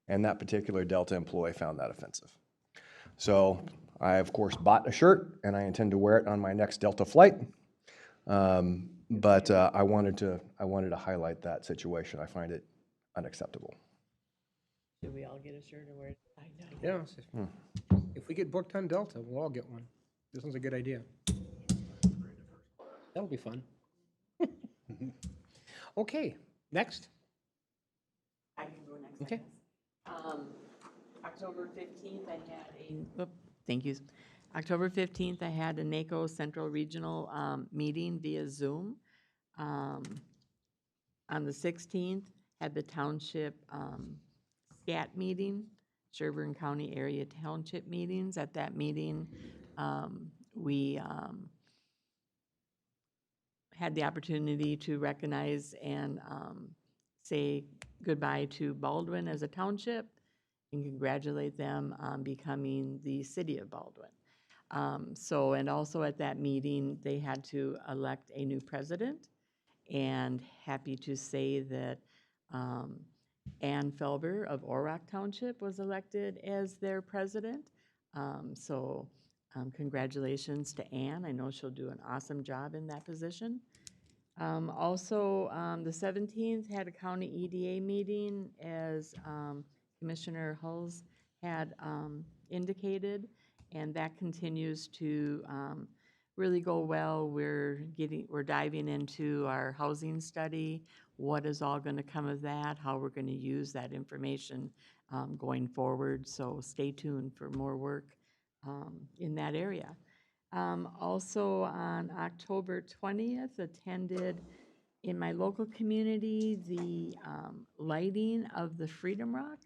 and that particular Delta employee found that offensive. So I, of course, bought a shirt, and I intend to wear it on my next Delta flight, but I wanted to highlight that situation. I find it unacceptable. Should we all get a shirt or wear it? I know. Yeah. If we get booked on Delta, we'll all get one. This one's a good idea. That'll be fun. Okay, next. I can go next. Okay. October 15th, I had thank you. October 15th, I had a NACO Central Regional meeting via Zoom. On the 16th, had the township SCAT meeting, Sherburne County Area Township meetings. At that meeting, we had the opportunity to recognize and say goodbye to Baldwin as a township and congratulate them on becoming the city of Baldwin. And also at that meeting, they had to elect a new president, and happy to say that Ann Felber of Orac Township was elected as their president. Congratulations to Ann. I know she'll do an awesome job in that position. The 17th had a county EDA meeting, as Commissioner Hulls had indicated, and that continues to really go well. We're diving into our housing study, what is all going to come of that, how we're going to use that information going forward. So stay tuned for more work in that area. Also on October 20th, attended in my local community the lighting of the Freedom Rock.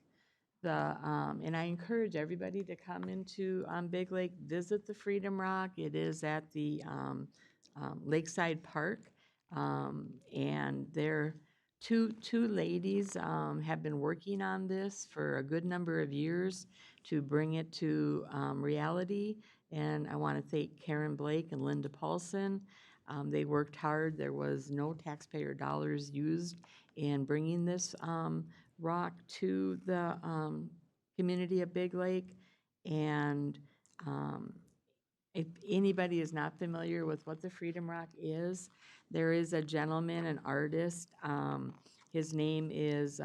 and I encourage everybody to come into Big Lake, visit the Freedom Rock. It is at the Lakeside Park. And there, two ladies have been working on this for a good number of years to bring it to reality. And I want to thank Karen Blake and Linda Paulson. They worked hard. There was no taxpayer dollars used in bringing this rock to the community of Big Lake. And if anybody is not familiar with what the Freedom Rock is, there is a gentleman, an artist. His name is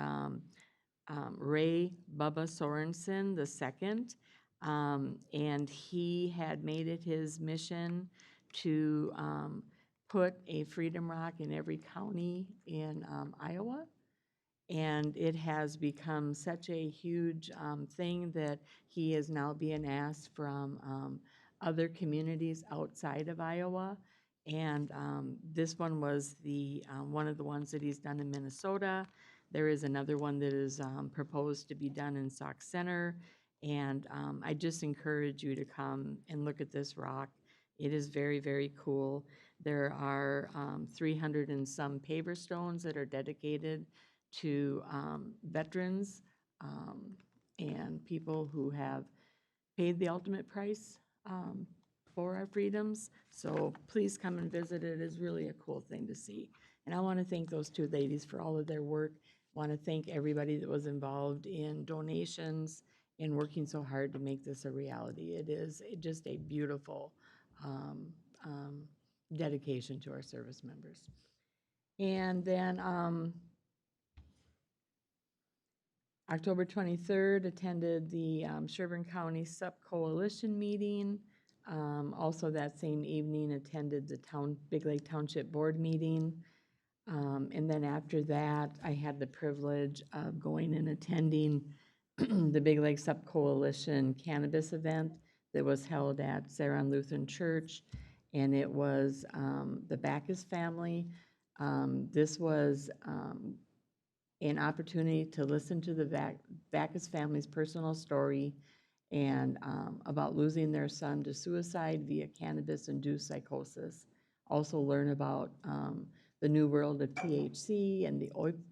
Ray Bubba Sorensen II. And he had made it his mission to put a Freedom Rock in every county in Iowa. And it has become such a huge thing that he is now being asked from other communities outside of Iowa. And this one was the one of the ones that he's done in Minnesota. There is another one that is proposed to be done in Sauk Center. And I just encourage you to come and look at this rock. It is very, very cool. There are 300 and some paver stones that are dedicated to veterans and people who have paid the ultimate price for our freedoms. So please come and visit. It is really a cool thing to see. And I want to thank those two ladies for all of their work. I want to thank everybody that was involved in donations and working so hard to make this a reality. It is just a beautiful dedication to our service members. And then October 23rd, attended the Sherburne County Sub-Coalition meeting. Also that same evening, attended the Big Lake Township Board meeting. And then after that, I had the privilege of going and attending the Big Lake Sub-Coalition cannabis event that was held at Saron Lutheran Church. And it was the Backus family. This was an opportunity to listen to the Backus family's personal story and about losing their son to suicide via cannabis-induced psychosis. Also learn about the new world of THC and the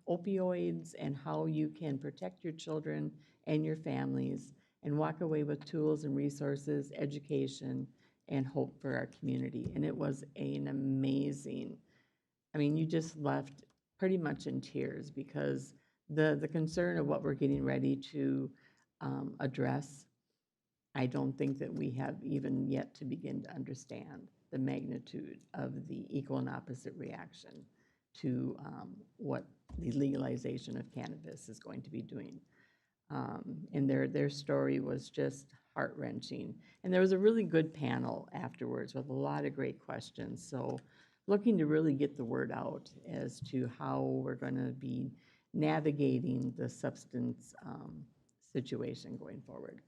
opioids and how you can protect your children and your families and walk away with tools and resources, education, and hope for our community. And it was an amazing, I mean, you just left pretty much in tears because the concern of what we're getting ready to address, I don't think that we have even yet to begin to understand the magnitude of the equal and opposite reaction to what the legalization of cannabis is going to be doing. And their story was just heart-wrenching. And there was a really good panel afterwards with a lot of great questions. So looking to really get the word out as to how we're going to be navigating the substance situation going forward.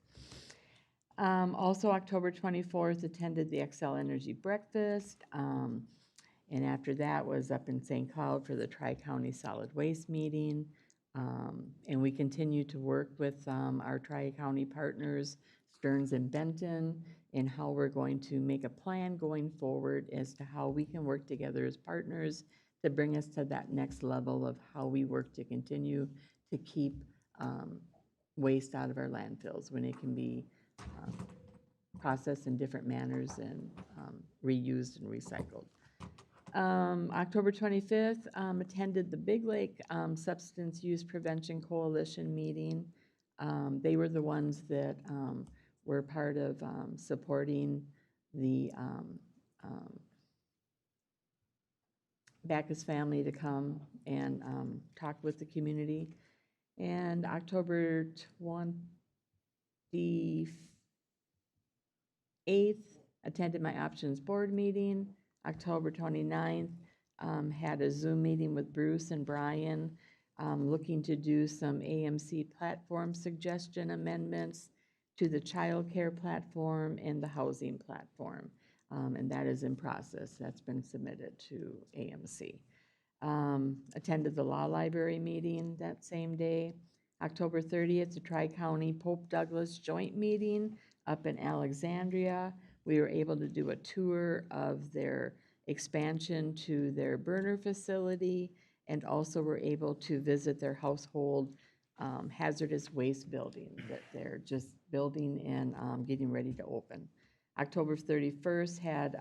Also, October 24th, attended the Xcel Energy Breakfast. And after that was up in St. Cloud for the Tri-County Solid Waste meeting. And we continue to work with our Tri-County partners, Stearns and Benton, and how we're going to make a plan going forward as to how we can work together as partners to bring us to that next level of how we work to continue to keep waste out of our landfills when it can be processed in different manners and reused and recycled. October 25th, attended the Big Lake Substance Use Prevention Coalition meeting. They were the ones that were part of supporting the Backus family to come and talk with the community. And October 28th, attended my options board meeting. October 29th, had a Zoom meeting with Bruce and Brian, looking to do some AMC platform suggestion amendments to the child care platform and the housing platform. And that is in process. That's been submitted to AMC. Attended the law library meeting that same day. October 30th, the Tri-County Pope Douglas Joint Meeting up in Alexandria. We were able to do a tour of their expansion to their burner facility, and also were able to visit their household hazardous waste building that they're just building and getting ready to open. October 31st had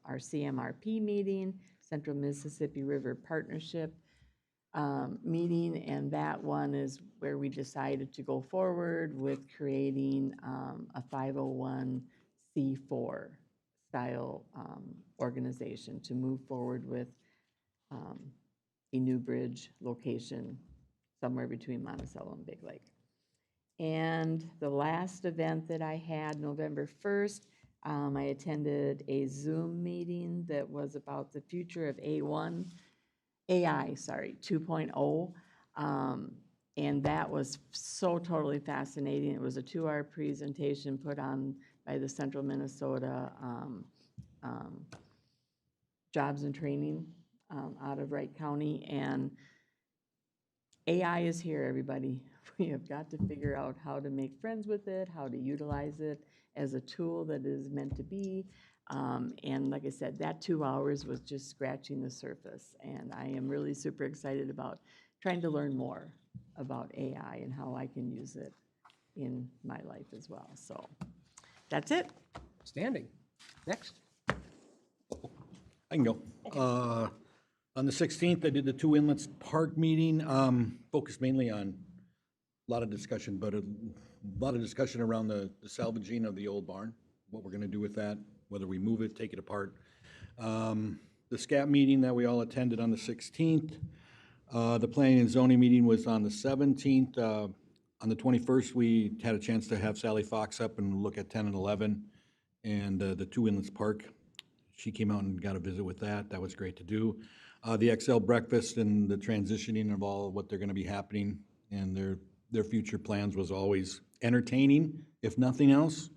our CMRP meeting, Central Mississippi River Partnership meeting, and that one is where we decided to go forward with creating a 501c4 style organization to move forward with a new bridge location somewhere between Monticello and Big Lake. And the last event that I had, November 1st, I attended a Zoom meeting that was about the future of AI 2.0. And that was so totally fascinating. It was a 2-hour presentation put on by the Central Minnesota Jobs and Training out of Wright County. And AI is here, everybody. We have got to figure out how to make friends with it, how to utilize it as a tool that is meant to be. And like I said, that 2 hours was just scratching the surface. And I am really super excited about trying to learn more about AI and how I can use it in my life as well. So that's it. Standing. Next. I can go. On the 16th, I did the Two Inlets Park meeting, focused mainly on a lot of discussion, but a lot of discussion around the salvaging of the old barn, what we're gonna do with that, whether we move it, take it apart. The SCAP meeting that we all attended on the 16th. The planning and zoning meeting was on the 17th. On the 21st, we had a chance to have Sally Fox up and look at 10 and 11 and the Two Inlets Park. She came out and got a visit with that. That was great to do. The Excel breakfast and the transitioning of all of what they're gonna be happening and their future plans was always entertaining, if nothing else.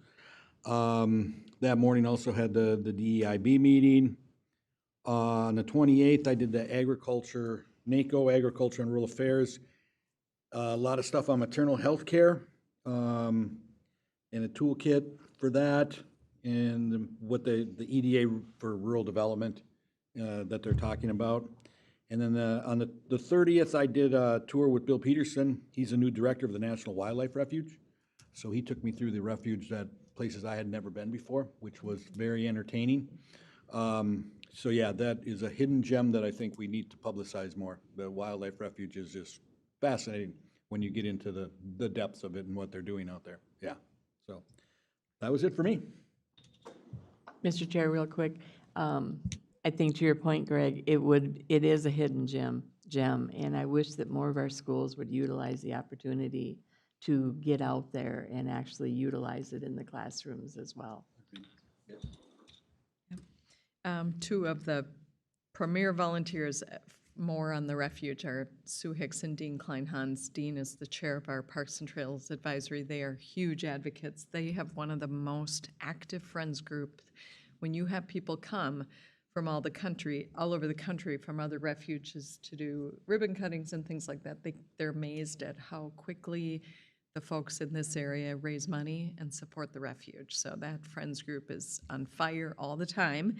That morning also had the DEIB meeting. On the 28th, I did the NACO, Agriculture and Rural Affairs. A lot of stuff on maternal health care, and a toolkit for that, and what the EDA for rural development that they're talking about. And then on the 30th, I did a tour with Bill Peterson. He's a new director of the National Wildlife Refuge. So he took me through the refuge, that places I had never been before, which was very entertaining. So yeah, that is a hidden gem that I think we need to publicize more. The Wildlife Refuge is just fascinating when you get into the depths of it and what they're doing out there. Yeah, so that was it for me. Mr. Chair, real quick, I think to your point, Greg, it is a hidden gem, and I wish that more of our schools would utilize the opportunity to get out there and actually utilize it in the classrooms as well. Two of the premier volunteers more on the refuge are Sue Hicks and Dean Klein-Hans. Dean is the chair of our Parks and Trails Advisory. They are huge advocates. They have one of the most active friends group. When you have people come from all over the country, from other refuges to do ribbon cuttings and things like that, they're amazed at how quickly the folks in this area raise money and support the refuge. So that friends group is on fire all the time.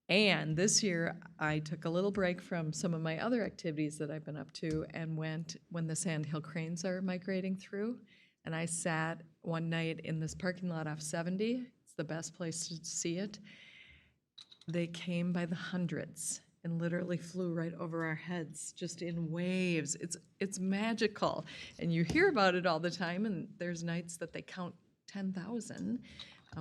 And this year, I took a little break from some of my other activities that I've been up to and went when the sandhill cranes are migrating through. And I sat one night in this parking lot off 70. It's the best place to see it. They came by the hundreds and literally flew right over our heads, just in waves. It's magical. And you hear about it all the time, and there's nights that they count 10,000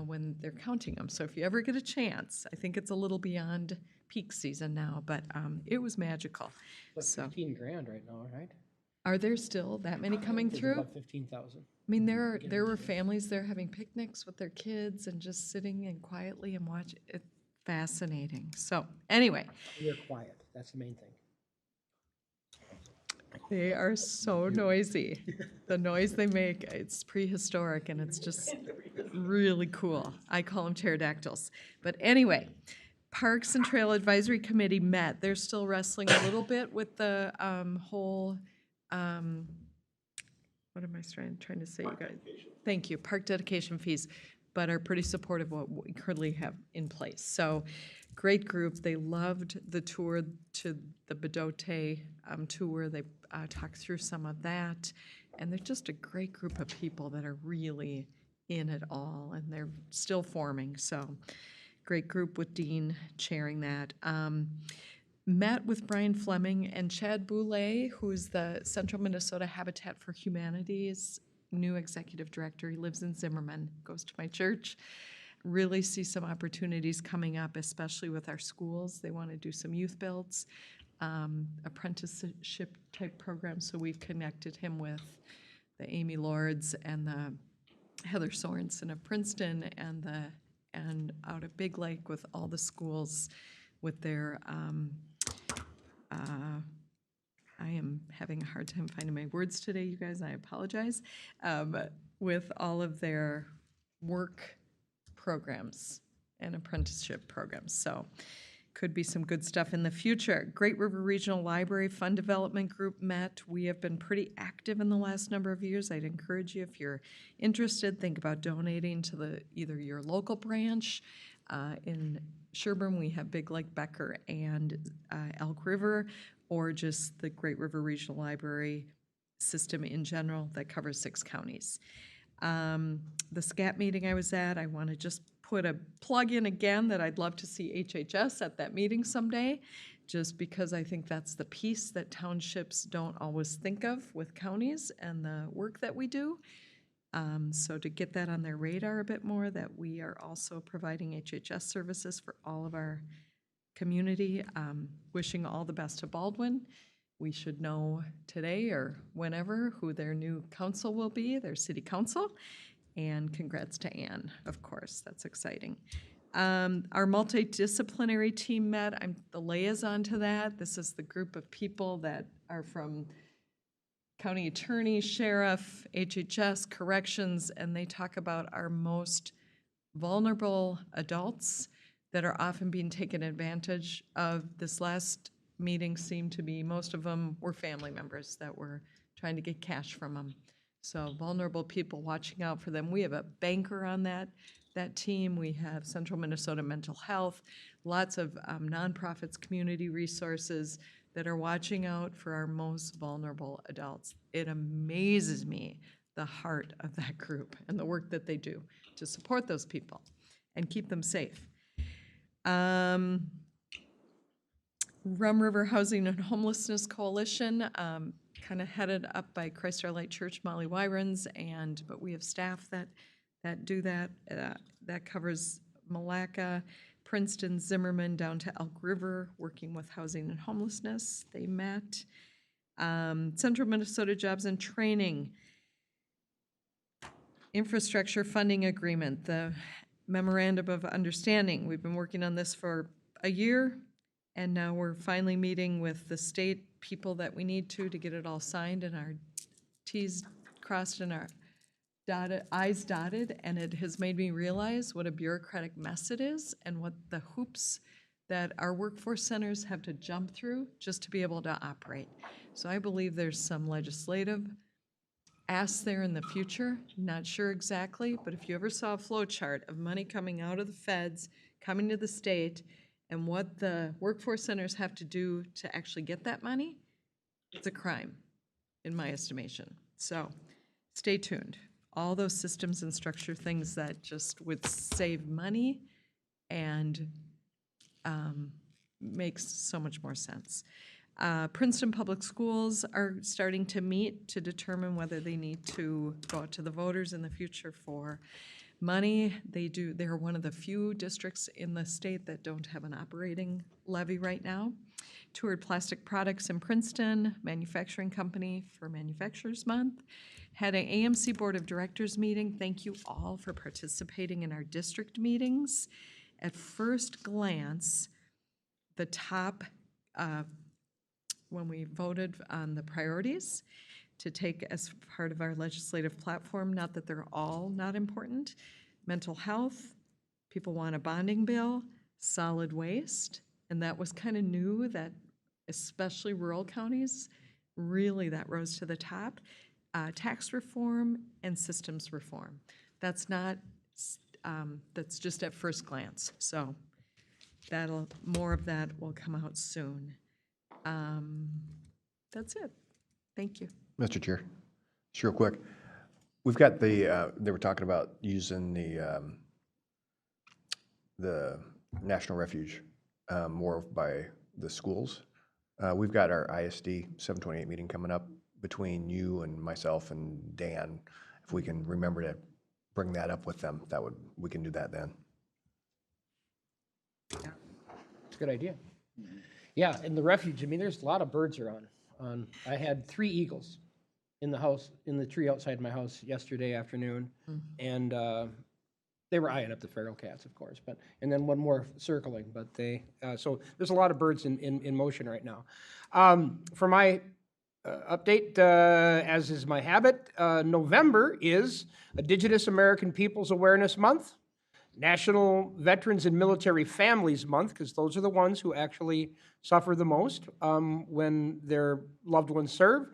when they're counting them. So if you ever get a chance, I think it's a little beyond peak season now, but it was magical. Like So 15 grand right now, right? are there still that many coming There's through? about 15,000. I mean, there were families there having picnics with their kids and just sitting and quietly and watching. It's fascinating. So anyway, They're quiet. That's the main thing. they are so noisy. The noise they make, it's prehistoric and it's just really cool. I call them pterodactyls. But anyway, Parks and Trail Advisory Committee met. They're still wrestling a little bit with the whole was trying to say, you guys. Thank you, park dedication fees, but are pretty supportive of what we currently have in place. So, great group. They loved the tour to the Bedote tour. They talked through some of that. And they're just a great group of people that are really in it all, and they're still forming. So, great group with Dean chairing that. Met with Brian Fleming and Chad Boulay, who's the Central Minnesota Habitat for Humanity's new executive director. He lives in Zimmerman, goes to my church. Really see some opportunities coming up, especially with our schools. They want to do some youth builds, apprenticeship type programs. So we've connected him with the Amy Lords and the Heather Sorensen of Princeton and out of Big Lake with all the schools with their I am having a hard time finding my words today, you guys, I apologize, with all of their work programs and apprenticeship programs. So could be some good stuff in the future. Great River Regional Library Fund Development Group met. We have been pretty active in the last number of years. I'd encourage you, if you're interested, think about donating to either your local branch. In Sherburne, we have Big Lake, Becker, and Elk River, or just the Great River Regional Library system in general that covers 6 counties. The SCAT meeting I was at, I want to just put a plug in again that I'd love to see HHS at that meeting someday, just because I think that's the piece that townships don't always think of with counties and the work that we do. So to get that on their radar a bit more, that we are also providing HHS services for all of our community. Wishing all the best to Baldwin. We should know today or whenever who their new council will be, their city council. And congrats to Ann, of course, that's exciting. Our multidisciplinary team met. I'm the liaison to that. This is the group of people that are from county attorney, sheriff, HHS, corrections, and they talk about our most vulnerable adults that are often being taken advantage of. This last meeting seemed to be, most of them were family members that were trying to get cash from them. So vulnerable people, watching out for them. We have a banker on that team. We have Central Minnesota Mental Health, lots of nonprofits, community resources that are watching out for our most vulnerable adults. It amazes me the heart of that group and the work that they do to support those people and keep them safe. Rum River Housing and Homelessness Coalition, kind of headed up by Christ Our Light Church, Molly Wyrens, but we have staff that do that. That covers Malacca, Princeton, Zimmerman, down to Elk River, working with housing and homelessness. They met. Central Minnesota Jobs and Training, Infrastructure Funding Agreement, the Memorandum of Understanding. We've been working on this for a year, and now we're finally meeting with the state people that we need to get it all signed and our T's crossed and our I's dotted, and it has made me realize what a bureaucratic mess it is and what the hoops that our workforce centers have to jump through just to be able to operate. So I believe there's some legislative ask there in the future, not sure exactly, but if you ever saw a flow chart of money coming out of the feds, coming to the state, and what the workforce centers have to do to actually get that money, it's a crime, in my estimation. So stay tuned. All those systems and structure things that just would save money and makes so much more sense. Princeton Public Schools are starting to meet to determine whether they need to go out to the voters in the future for money. They're one of the few districts in the state that don't have an operating levy right now. Toured Plastic Products in Princeton, manufacturing company for Manufacturers Month. Had an AMC Board of Directors meeting. Thank you all for participating in our district meetings. At first glance, the top, when we voted on the priorities to take as part of our legislative platform, not that they're all not important, mental health, people want a bonding bill, solid waste, and that was kind of new, that especially rural counties, really that rose to the top. tax reform and systems reform. That's not, that's just at first glance. So more of that will come out soon. That's it. Thank you. Mr. Chair, just real quick. We've got they were talking about using the National Refuge more by the schools. We've got our ISD 728 meeting coming up between you and myself and Dan. If we can remember to bring that up with them, we can do that then. It's a good idea. Yeah, in the refuge, I mean, there's a lot of birds around. I had 3 eagles in the house, in the tree outside my house yesterday afternoon, and they were eyeing up the feral cats, of course, and then one more circling, but so there's a lot of birds in motion right now. For my update, as is my habit, November is Indigenous American Peoples Awareness Month, National Veterans and Military Families Month, because those are the ones who actually suffer the most when their loved ones serve.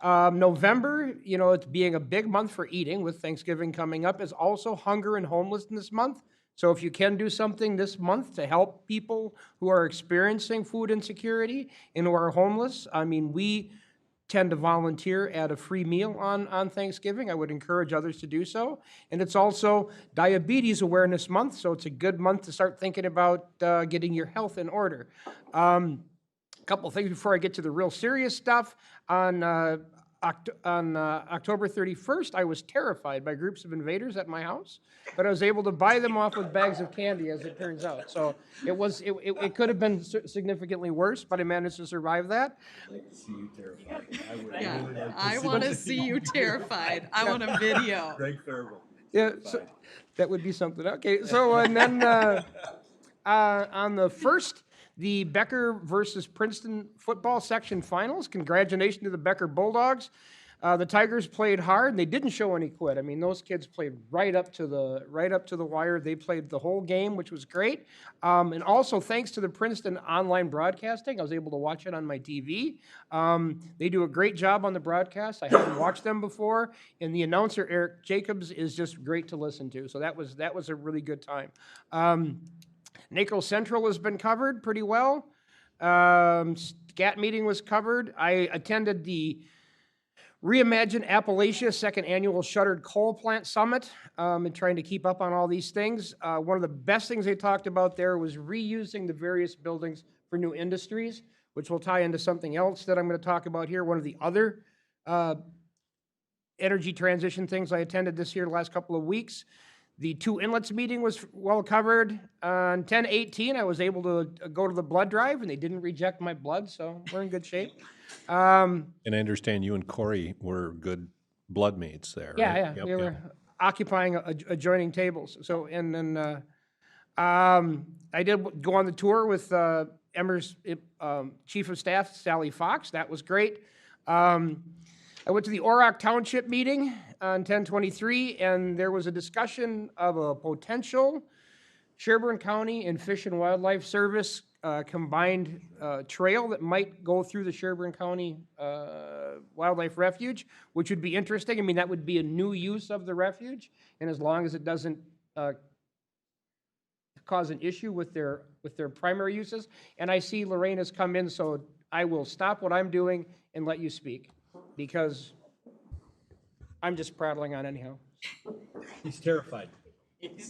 November, it's being a big month for eating with Thanksgiving coming up, is also Hunger and Homelessness Month. So if you can do something this month to help people who are experiencing food insecurity and who are homeless, I mean, we tend to volunteer at a free meal on Thanksgiving. I would encourage others to do so. And it's also Diabetes Awareness Month, so it's a good month to start thinking about getting your health in order. A couple of things before I get to the real serious stuff. On October 31st, I was terrified by groups of invaders at my house, but I was able to buy them off with bags of candy, as it turns out. So it could have been significantly worse, but I managed to survive that. Yeah, I want to see you terrified. I want a video. Yeah, so that would be something. Okay, so and then on the 1st, the Becker versus Princeton football section finals. Congratulations to the Becker Bulldogs. The Tigers played hard, and they didn't show any quit. I mean, those kids played right up to the wire. They played the whole game, which was great. And also, thanks to the Princeton online broadcasting, I was able to watch it on my TV. They do a great job on the broadcast. I haven't watched them before, and the announcer Eric Jacobs is just great to listen to. So that was a really good time. NACO Central has been covered pretty well. SCAT meeting was covered. I attended the Reimagine Appalachia second annual Shuttered Coal Plant Summit and trying to keep up on all these things. One of the best things they talked about there was reusing the various buildings for new industries, which will tie into something else that I'm going to talk about here. One of the other energy transition things I attended this year the last couple of weeks. The Two Inlets meeting was well covered. On 10/18, I was able to go to the blood drive, and they didn't reject my blood, so we're in good shape. And I understand you and Corey were good blood mates there, Yeah, right? yeah, we were occupying adjoining tables. So, and then I did go on the tour with Emmer's Chief of Staff, Sally Fox. That was great. I went to the Orrock Township meeting on 10/23, and there was a discussion of a potential Sherburne County and Fish and Wildlife Service combined trail that might go through the Sherburne County Wildlife Refuge, which would be interesting. I mean, that would be a new use of the refuge, and as long as it doesn't cause an issue with their primary uses. And I see Lorraine has come in, so I will stop what I'm doing and let you speak, because I'm just prattling on anyhow. He's terrified. He's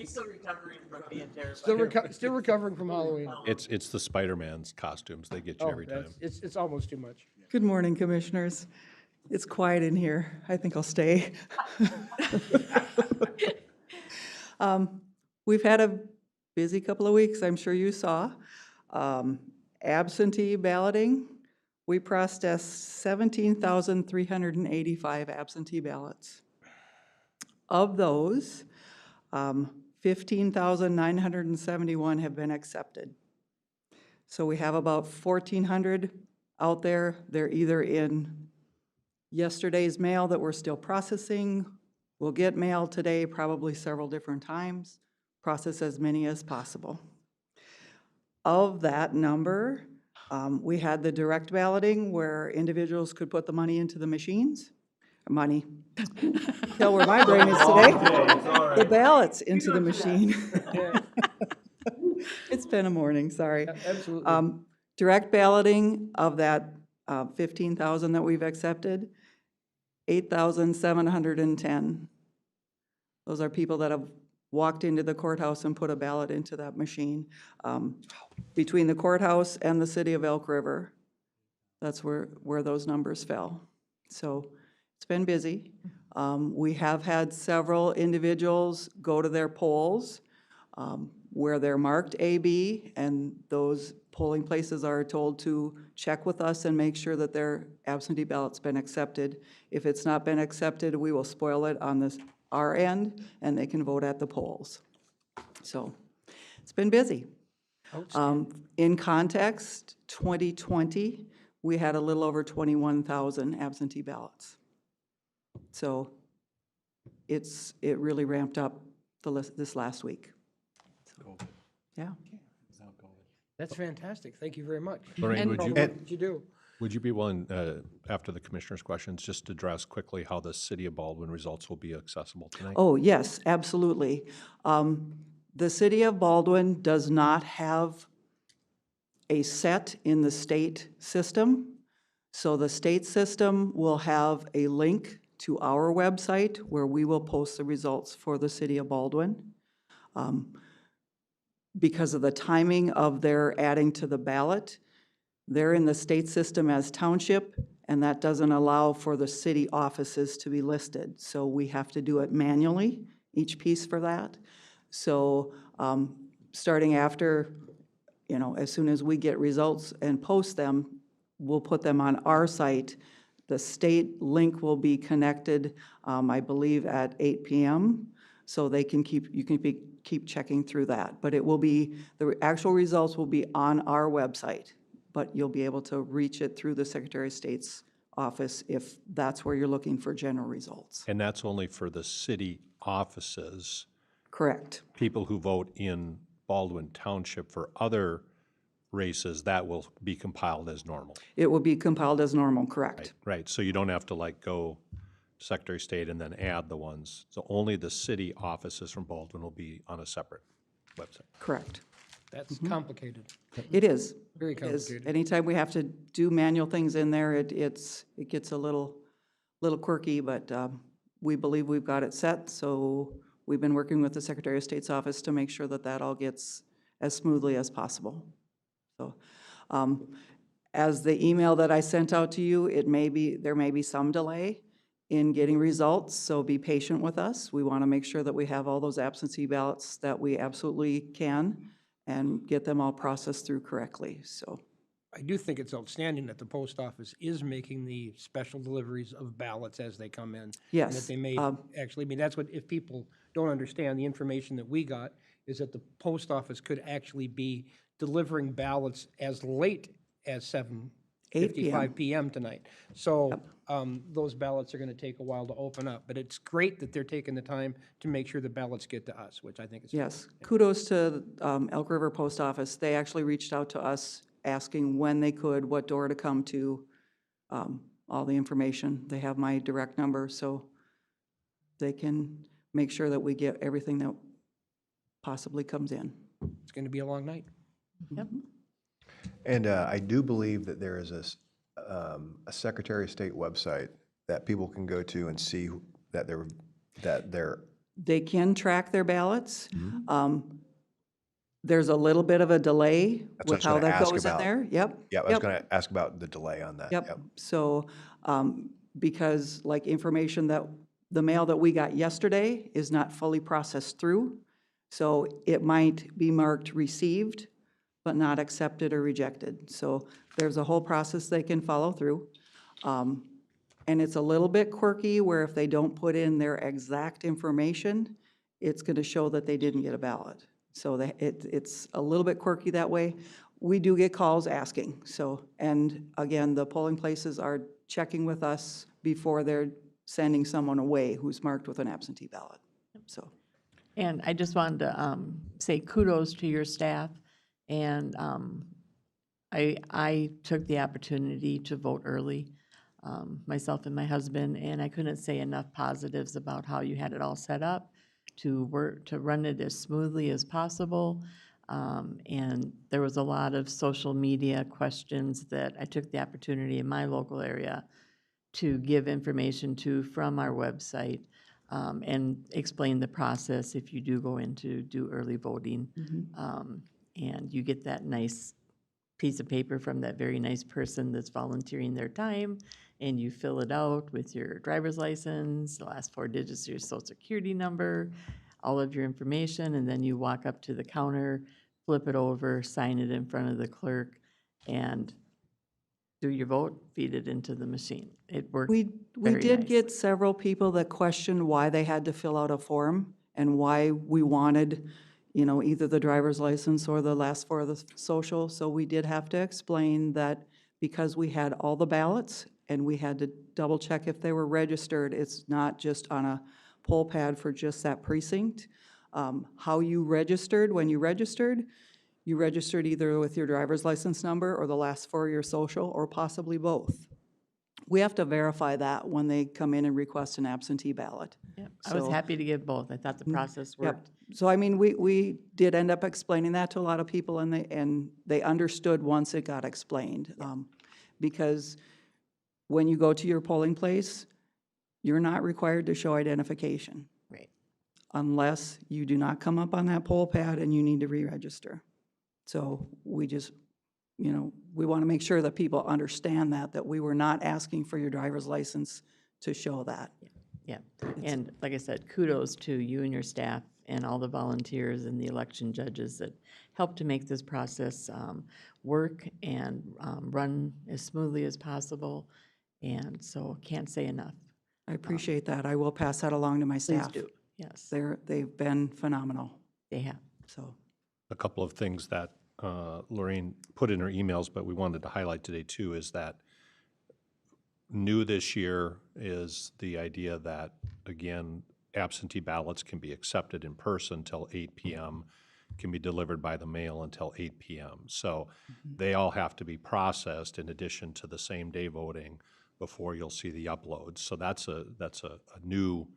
still recovering from being terrified. Still recovering from Halloween. It's the Spider-Man's costumes. They get you every time. It's almost too much. Good morning, Commissioners. It's quiet in here. I think I'll stay. We've had a busy couple of weeks, I'm sure you saw. Absentee balloting, we processed 17,385 absentee ballots. Of those, 15,971 have been accepted. So we have about 1,400 out there. They're either in yesterday's mail that we're still processing. We'll get mail today, probably several different times. Process as many as possible. Of that number, we had the direct balloting where individuals could put the money into the machines. money. Tell where my brain is today. The ballots into the machine. It's been a morning, sorry. Absolutely. Direct balloting of that 15,000 that we've accepted, 8,710. Those are people that have walked into the courthouse and put a ballot into that machine. Between the courthouse and the city of Elk River, that's where those numbers fell. So it's been busy. We have had several individuals go to their polls where they're marked A, B, and those polling places are told to check with us and make sure that their absentee ballot's been accepted. If it's not been accepted, we will spoil it on our end, and they can vote at the polls. So it's been busy. In context, 2020, we had a little over 21,000 absentee ballots. So it really ramped up this last week. So, yeah. That's fantastic. Thank you very much. Lorraine, would What you, did you do? would you be willing, after the commissioner's questions, just to address quickly how the city of Baldwin results will be accessible tonight? Oh, yes, absolutely. The city of Baldwin does not have a set in the state system. So the state system will have a link to our website where we will post the results for the city of Baldwin. Because of the timing of their adding to the ballot, they're in the state system as township, and that doesn't allow for the city offices to be listed. So we have to do it manually, each piece for that. So starting after, as soon as we get results and post them, we'll put them on our site. The state link will be connected, I believe, at 8 p.m. So you can keep checking through that. But the actual results will be on our website, but you'll be able to reach it through the Secretary of State's office if that's where you're looking for general results. And that's only for the city offices. Correct. People who vote in Baldwin Township for other races, that will be compiled as normal. It will be compiled as normal, correct. Right, so you don't have to go Secretary of State and then add the ones. So only the city offices from Baldwin will be on a separate website. Correct. That's complicated. It is. Very It is. complicated. Anytime we have to do manual things in there, it gets a little quirky, but we believe we've got it set. So we've been working with the Secretary of State's office to make sure that all gets as smoothly as possible. So as the email that I sent out to you, there may be some delay in getting results, so be patient with us. We want to make sure that we have all those absentee ballots that we absolutely can and get them all processed through correctly, so. I do think it's outstanding that the post office is making the special deliveries of ballots as they come in. And Yes, that they may actually, that's what, if people don't understand, the information that we got is that the post office could actually be delivering ballots as late as 7:55 p.m. tonight. So those ballots are going to take a while to open up, but it's great that they're taking the time to make sure the ballots get to us, which I think is. Yes, kudos to Elk River Post Office. They actually reached out to us asking when they could, what door to come to, all the information. They have my direct number, so they can make sure that we get everything that possibly comes in. It's going to be a long night. Yep. And I do believe that there is a Secretary of State website that people can go to and see that they're. They can track their ballots. There's a little bit of a delay That's what with I was how gonna that ask goes in about. there. Yep. Yeah, I was going to ask about the delay on that. Yep. So, because information that, the mail that we got yesterday is not fully processed through, so it might be marked received, but not accepted or rejected. So there's a whole process they can follow through. And it's a little bit quirky where if they don't put in their exact information, it's going to show that they didn't get a ballot. So it's a little bit quirky that way. We do get calls asking. So, and again, the polling places are checking with us before they're sending someone away who's marked with an absentee ballot. So. And I just wanted to say kudos to your staff. And I took the opportunity to vote early. myself and my husband, and I couldn't say enough positives about how you had it all set up to work, to run it as smoothly as possible. And there was a lot of social media questions that I took the opportunity in my local area to give information to from our website, and explain the process if you do go in to do early voting. And you get that nice piece of paper from that very nice person that's volunteering their time, and you fill it out with your driver's license, the last 4 digits of your social security number, all of your information, and then you walk up to the counter, flip it over, sign it in front of the clerk, and do your vote, feed it into the machine. It worked We very did get nicely. several people that questioned why they had to fill out a form and why we wanted, you know, either the driver's license or the last 4 of the social. So we did have to explain that because we had all the ballots and we had to double check if they were registered, it's not just on a poll pad for just that precinct. How you registered, when you registered either with your driver's license number or the last 4 of your social, or possibly both. We have to verify that when they come in and request an absentee ballot. Yep, I was So- happy to give both. I thought the process Yep. worked. So I mean, we did end up explaining that to a lot of people, and they understood once it got explained. Because when you go to your polling place, you're not required to show identification Right. unless you do not come up on that poll pad and you need to re-register. So we just, you know, we want to make sure that people understand that we were not asking for your driver's license to show that. Yeah, and like I said, kudos to you and your staff and all the volunteers and the election judges that helped to make this process work and run as smoothly as possible. And so can't say enough. I appreciate that. I will pass that along to my Please staff. do. Yes, They've been phenomenal, they have. so. A couple of things that Lorraine put in her emails, but we wanted to highlight today too, is that new this year is the idea that, again, absentee ballots can be accepted in person till 8 p.m., can be delivered by the mail until 8 p.m. So they all have to be processed in addition to the same-day voting before you'll see the uploads. So that's a new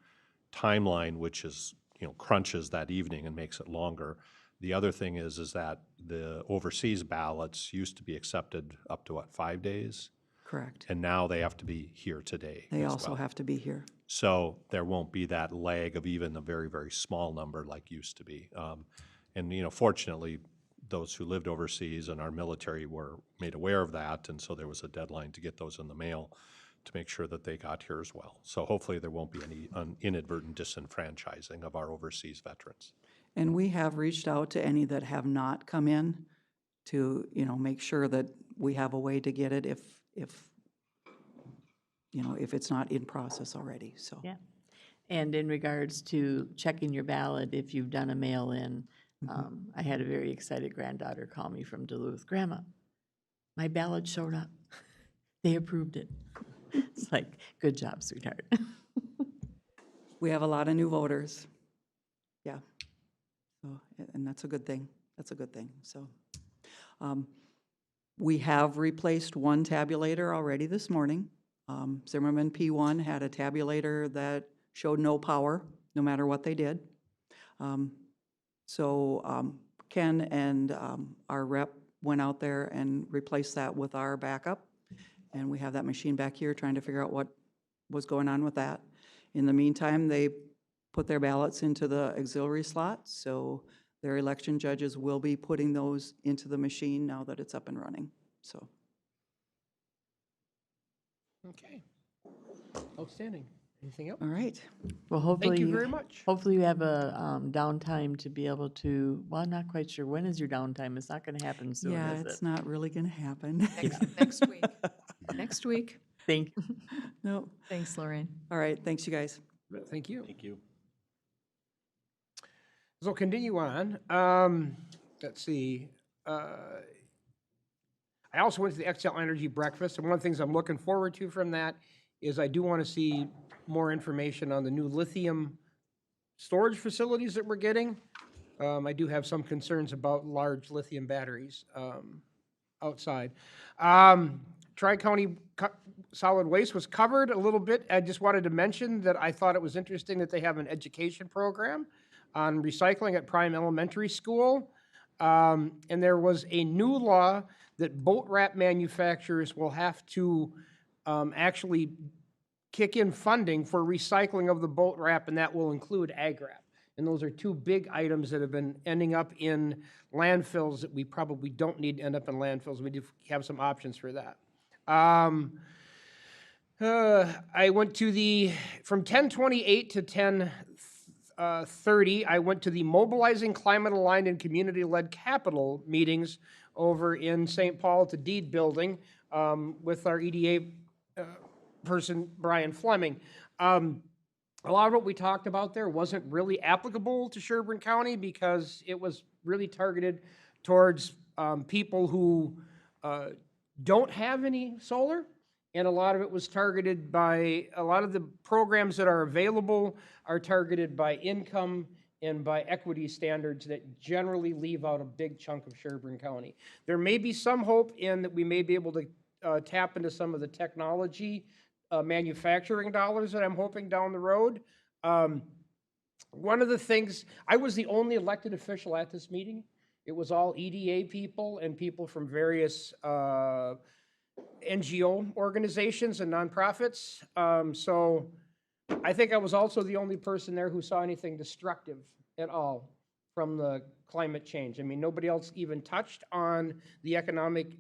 timeline, which is, you know, crunches that evening and makes it longer. The other thing is that the overseas ballots used to be accepted up to, 5 days? Correct. And now they have to be here today They as also well. have to be here. So there won't be that lag of even a very, very small number like used to be. And, you know, fortunately, those who lived overseas and our military were made aware of that, and so there was a deadline to get those in the mail to make sure that they got here as well. So hopefully there won't be any inadvertent disenfranchising of our overseas veterans. And we have reached out to any that have not come in to, you know, make sure that we have a way to get it if you know, if it's not in process already, so. Yeah. And in regards to checking your ballot, if you've done a mail-in, I had a very excited granddaughter call me from Duluth. Grandma, my ballot showed up. They approved it. It's like, good job, sweetheart. We have a lot of new voters. Yeah. So, and that's a good thing. That's a good thing, so. We have replaced one tabulator already this morning. Zimmerman P1 had a tabulator that showed no power, no matter what they did. So Ken and our rep went out there and replaced that with our backup. And we have that machine back here trying to figure out what was going on with that. In the meantime, they put their ballots into the auxiliary slots, so their election judges will be putting those into the machine now that it's up and running, so. Okay. Outstanding. Anything else? All right. Well, hopefully. Thank you very much. Hopefully you have a downtime to be able to, well, I'm not quite sure. When is your downtime? It's not going to happen soon, Yeah, is it's it? not really gonna happen. Next week. Next week. Thank you. No. Thanks, Lorraine. All right, thanks, you guys. Thank you. Thank you. So continue on. Let's see. I also went to the Excel Energy Breakfast, and one of the things I'm looking forward to from that is I do want to see more information on the new lithium storage facilities that we're getting. I do have some concerns about large lithium batteries outside. Tri-County solid waste was covered a little bit. I just wanted to mention that I thought it was interesting that they have an education program on recycling at Prime Elementary School. And there was a new law that boat wrap manufacturers will have to actually kick in funding for recycling of the boat wrap, and that will include ag wrap. And those are two big items that have been ending up in landfills that we probably don't need to end up in landfills. We do have some options for that. I went to from 10:28 to 10:30, I went to the Mobilizing Climate Aligned and Community-Led Capital meetings over in St. Paul at the Deed Building with our EDA person, Brian Fleming. A lot of what we talked about there wasn't really applicable to Sherburne County because it was really targeted towards people who don't have any solar. And a lot of it was targeted by, a lot of the programs that are available are targeted by income and by equity standards that generally leave out a big chunk of Sherburne County. There may be some hope in that we may be able to tap into some of the technology manufacturing dollars that I'm hoping down the road. One of the things, I was the only elected official at this meeting. It was all EDA people and people from various NGO organizations and nonprofits. So I think I was also the only person there who saw anything destructive at all from the climate change. I mean, nobody else even touched on the economic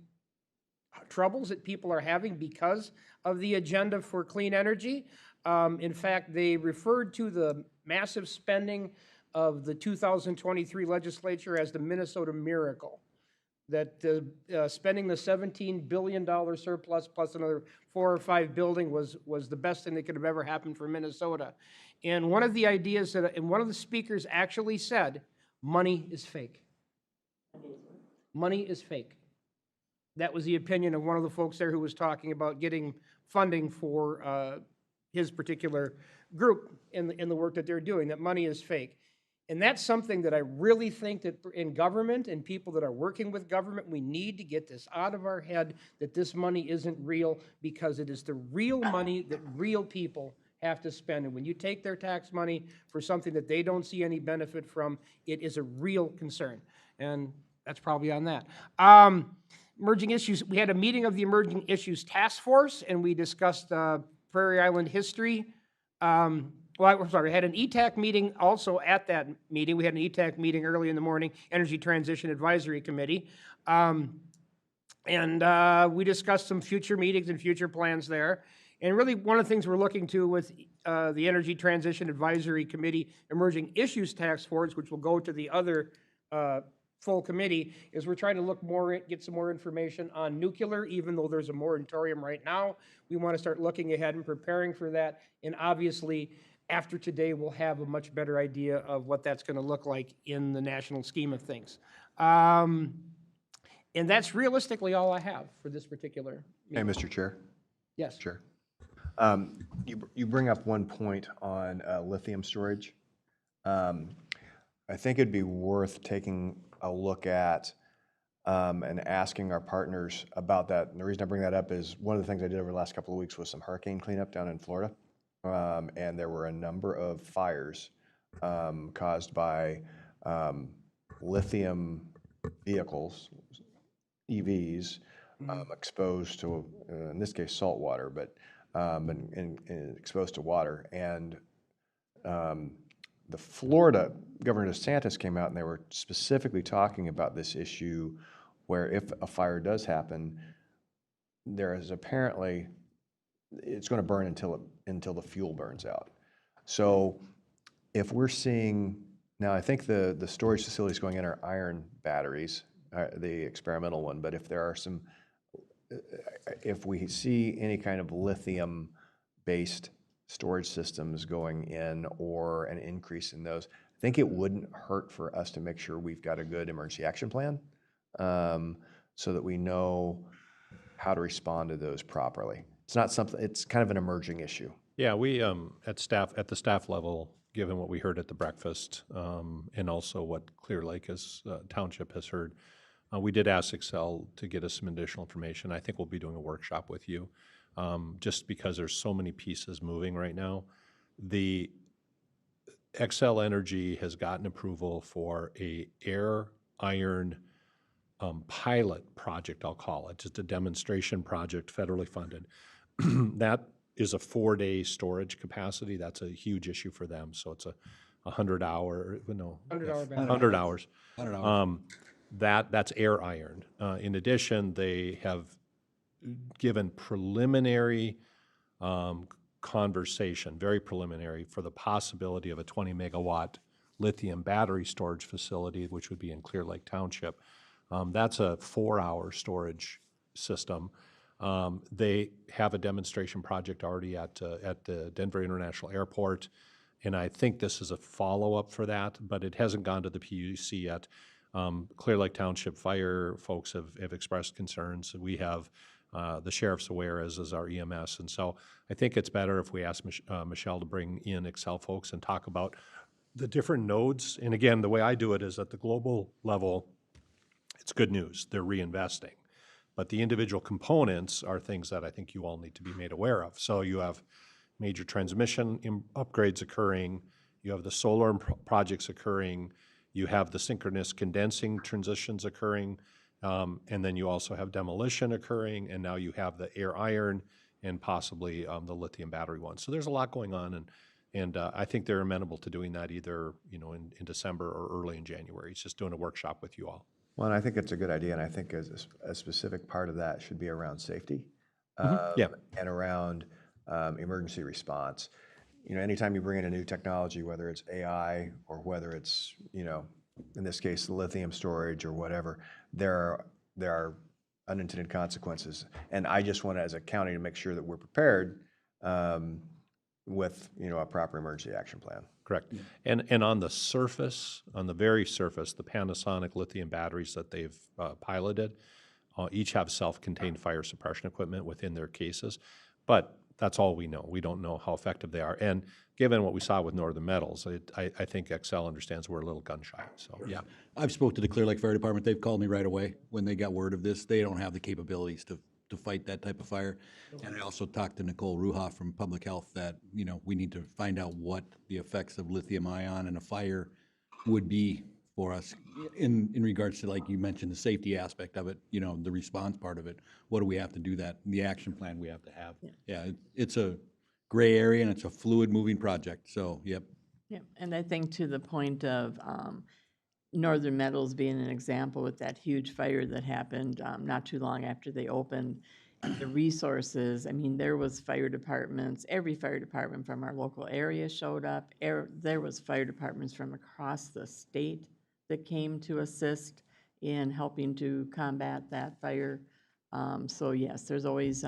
troubles that people are having because of the agenda for clean energy. In fact, they referred to the massive spending of the 2023 legislature as the Minnesota miracle. That spending the $17 billion surplus plus another 4 or 5 billion was the best thing that could have ever happened for Minnesota. And one of the ideas that, and one of the speakers actually said, money is fake. Money is fake. That was the opinion of one of the folks there who was talking about getting funding for his particular group in the work that they're doing, that money is fake. And that's something that I really think that in government and people that are working with government, we need to get this out of our head, that this money isn't real, because it is the real money that real people have to spend. And when you take their tax money for something that they don't see any benefit from, it is a real concern. And that's probably on that. Emerging issues, we had a meeting of the Emerging Issues Task Force, and we discussed Prairie Island history. Well, I'm sorry, we had an ETAC meeting also at that meeting. We had an ETAC meeting early in the morning, Energy Transition Advisory Committee. And we discussed some future meetings and future plans there. And really, one of the things we're looking to with the Energy Transition Advisory Committee Emerging Issues Task Force, which will go to the other full committee, is we're trying to look more, get some more information on nuclear, even though there's a moratorium right now. We want to start looking ahead and preparing for that. And obviously, after today, we'll have a much better idea of what that's going to look like in the national scheme of things. And that's realistically all I have for this particular Hey, meeting. Mr. Chair? Yes. Sure. You bring up one point on lithium storage. I think it'd be worth taking a look at and asking our partners about that. And the reason I bring that up is one of the things I did over the last couple of weeks was some hurricane cleanup down in Florida. And there were a number of fires caused by lithium vehicles, EVs, exposed to, in this case, salt water, but and exposed to water. And the Florida, Governor DeSantis came out and they were specifically talking about this issue where if a fire does happen, there is apparently, it's going to burn until the fuel burns out. So if we're seeing, now I think the storage facilities going in are iron batteries, the experimental one, but if there are some, if we see any kind of lithium-based storage systems going in or an increase in those, I think it wouldn't hurt for us to make sure we've got a good emergency action plan so that we know how to respond to those properly. It's not something, it's kind of an emerging issue. Yeah, we, at the staff level, given what we heard at the breakfast and also what Clear Lake Township has heard, we did ask Excel to get us some additional information. I think we'll be doing a workshop with you just because there's so many pieces moving right now. The Xcel Energy has gotten approval for a air iron pilot project, I'll call it, just a demonstration project, federally funded. That is a 4-day storage capacity. That's a huge issue for them. So it's a 100-hour, no, 100-hour battery. 100 hours. 100 hours. That's air iron. In addition, they have given preliminary conversation, very preliminary, for the possibility of a 20-megawatt lithium battery storage facility, which would be in Clear Lake Township. That's a 4-hour storage system. They have a demonstration project already at the Denver International Airport, and I think this is a follow-up for that, but it hasn't gone to the PUC yet. Clear Lake Township Fire folks have expressed concerns. We have the sheriff's aware, as is our EMS, and so I think it's better if we ask Michelle to bring in Excel folks and talk about the different nodes. And again, the way I do it is at the global level, it's good news. They're reinvesting. But the individual components are things that I think you all need to be made aware of. So you have major transmission upgrades occurring, you have the solar projects occurring, you have the synchronous condensing transitions occurring, and then you also have demolition occurring, and now you have the air iron and possibly the lithium battery one. So there's a lot going on, and I think they're amenable to doing that either in December or early in January. It's just doing a workshop with you all. Well, and I think it's a good idea, and I think a specific part of that should be around safety. Yeah. And around emergency response. Anytime you bring in a new technology, whether it's AI or whether it's, in this case, the lithium storage or whatever, there are unintended consequences. And I just want, as a county, to make sure that we're prepared with, a proper emergency action plan. Correct. And on the surface, on the very surface, the Panasonic lithium batteries that they've piloted each have self-contained fire suppression equipment within their cases. But that's all we know. We don't know how effective they are. And given what we saw with Northern Metals, I think Excel understands we're a little gun shy. So Yeah, I've spoke to the Clear Lake Fire Department. They've called me right away when they got word of this. They don't have the capabilities to fight that type of fire. And I also talked to Nicole Ruha from Public Health that, we need to find out what the effects of lithium ion in a fire would be for us in regards to, like you mentioned, the safety aspect of it, the response part of it. What do we have to do that, the action plan we have to have? Yeah, it's a gray area and it's a fluid moving project, so, yep. Yeah, and I think to the point of Northern Metals being an example with that huge fire that happened not too long after they opened, the resources, there was fire departments, every fire department from our local area showed up. There was fire departments from across the state that came to assist in helping to combat that fire. So yes, there's always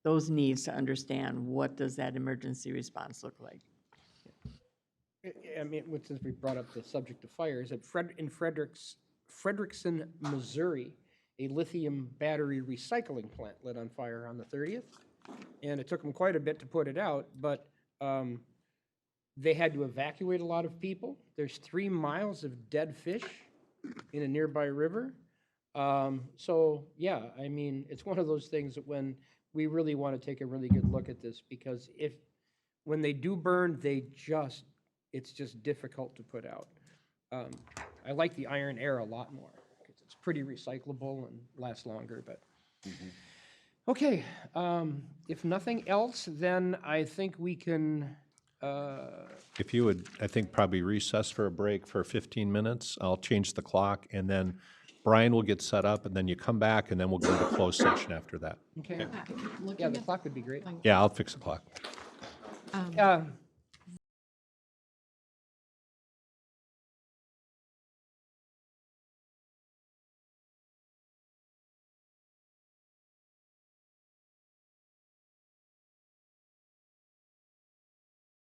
those needs to understand what does that emergency response look like. Since we brought up the subject of fires, in Frederickson, Missouri, a lithium battery recycling plant lit on fire on the 30th. And it took them quite a bit to put it out, but they had to evacuate a lot of people. There's 3 miles of dead fish in a nearby river. So yeah, it's one of those things that when we really want to take a really good look at this, because when they do burn, it's just difficult to put out. I like the iron air a lot more because it's pretty recyclable and lasts longer, but. Okay, if nothing else, then I think we can. if you would, I think probably recess for a break for 15 minutes. I'll change the clock, and then Brian will get set up, and then you come back, and then we'll go into closed session after that. Okay. Yeah, the clock would be great. Yeah, I'll fix the clock.